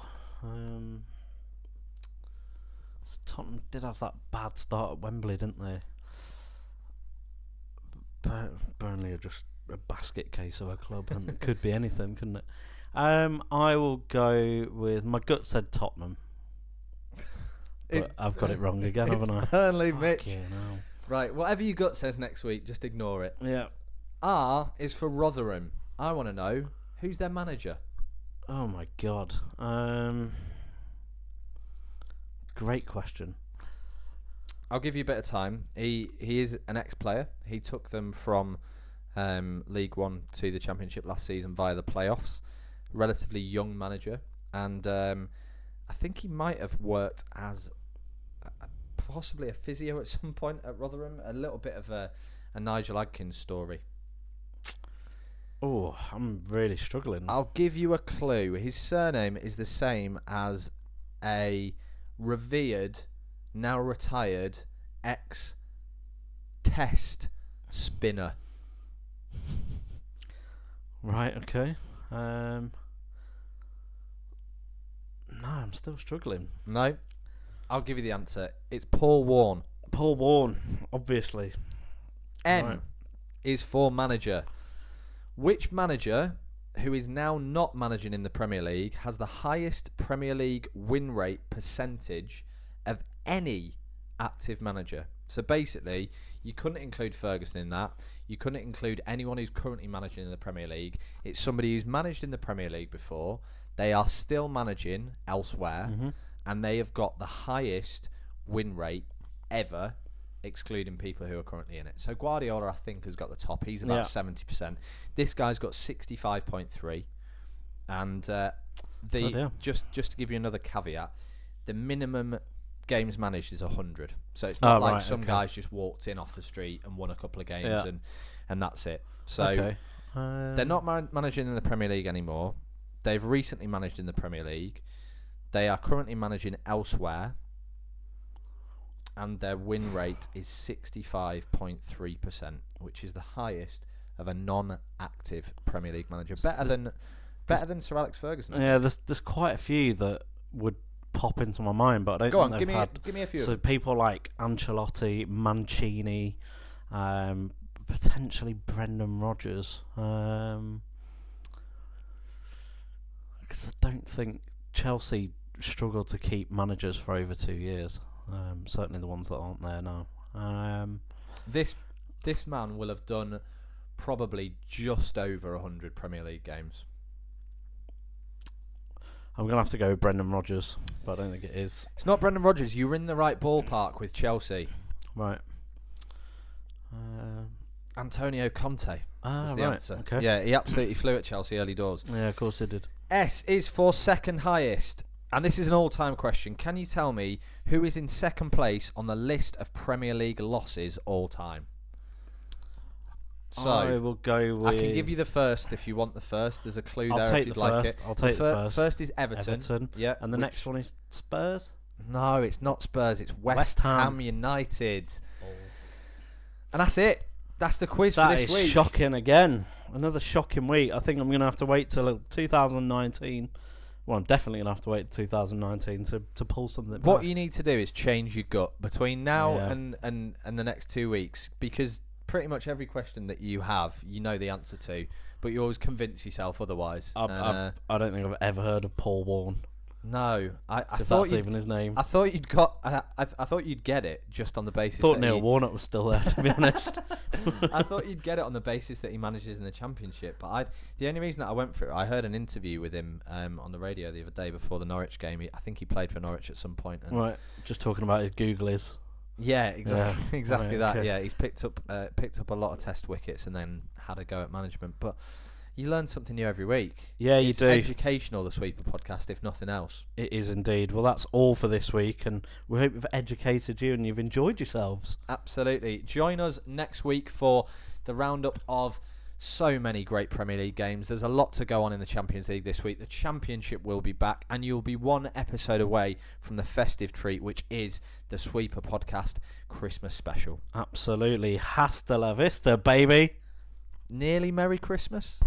Tottenham did have that bad start at Wembley, didn't they? Burnley are just a basket case of a club, and it could be anything, couldn't it? I will go with, my gut said Tottenham, but I've got it wrong again, haven't I? Burnley, Mitch. Fucking hell. Right, whatever your gut says next week, just ignore it. Yeah. R is for Rotherham. I want to know, who's their manager? Oh my god. Great question. I'll give you a bit of time. He is an ex-player. He took them from League One to the Championship last season via the playoffs. Relatively young manager, and I think he might have worked as possibly a physio at some point at Rotherham. A little bit of a Nigel Adkins story. Oh, I'm really struggling. I'll give you a clue. His surname is the same as a revered, now retired, ex-Test spinner. Right, okay. No, I'm still struggling. No, I'll give you the answer. It's Paul Warne. Paul Warne, obviously. M Right. is for manager. Which manager, who is now not managing in the Premier League, has the highest Premier League win rate percentage of any active manager? So basically, you couldn't include Ferguson in that. You couldn't include anyone who's currently managing in the Premier League. It's somebody who's managed in the Premier League before. They are still managing elsewhere, and they have got the highest win rate ever, excluding people who are currently in it. So Guardiola, I think, has got the top. He's about 70%. This guy's got 65.3, and just to give you another caveat, the minimum games managed is 100. So it's not like some guys just walked in off the street and won a couple of games and that's it. So they're not managing in the Premier League anymore. They've recently managed in the Premier League. They are currently managing elsewhere, and their win rate is 65.3%, which is the highest of a non-active Premier League manager. Better than Sir Alex Ferguson. Yeah, there's quite a few that would pop into my mind, but I don't think they've had. Give me a few. So people like Ancelotti, Mancini, potentially Brendan Rodgers. Because I don't think Chelsea struggled to keep managers for over 2 years. Certainly the ones that aren't there now. This man will have done probably just over 100 Premier League games. I'm going to have to go with Brendan Rodgers, but I don't think it is. It's not Brendan Rodgers. You're in the right ballpark with Chelsea. Right. Antonio Conte was the answer. Okay. Yeah, he absolutely flew at Chelsea early doors. Yeah, of course he did. S is for second highest. And this is an all-time question. Can you tell me who is in second place on the list of Premier League losses all time? So I will go with... I can give you the first if you want the first. There's a clue there if you'd like it. I'll take the first. First is Everton. Yeah. And the next one is Spurs? No, it's not Spurs. It's West Ham. Ham United. And that's it. That's the quiz that for this week. That is shocking again. Another shocking week. I think I'm going to have to wait till 2019. Well, I'm definitely going to have to wait till 2019 to pull something back. What you need to do is change your gut between now and the next 2 weeks, because pretty much every question that you have, you know the answer to. but you always convince yourself otherwise. I don't think I've ever heard of Paul Warne. No, I If thought that's even his name. I thought you'd got. I thought you'd get it just on the basis. I thought that Neil he, Warnock was still there, to be honest. I thought you'd get it on the basis that he manages in the Championship. But the only reason that I went for it, I heard an interview with him on the radio the other day before the Norwich game. I think he played for Norwich at some point. And Right, just talking about his googlies. yeah, exactly, Yeah. exactly Right, that. okay. Yeah, he's picked up a lot of Test wickets and then had a go at management. But you learn something new every week. Yeah, you It's do. educational, the Sweeper podcast, if nothing else. It is indeed. Well, that's all for this week, and we hope we've educated you and you've enjoyed yourselves. Absolutely. Join us next week for the roundup of so many great Premier League games. There's a lot to go on in the Champions League this week. The Championship will be back, and you'll be one episode away from the festive treat, which is the Sweeper Podcast Christmas special. Absolutely. Hasta la vista, baby. Nearly Merry Christmas.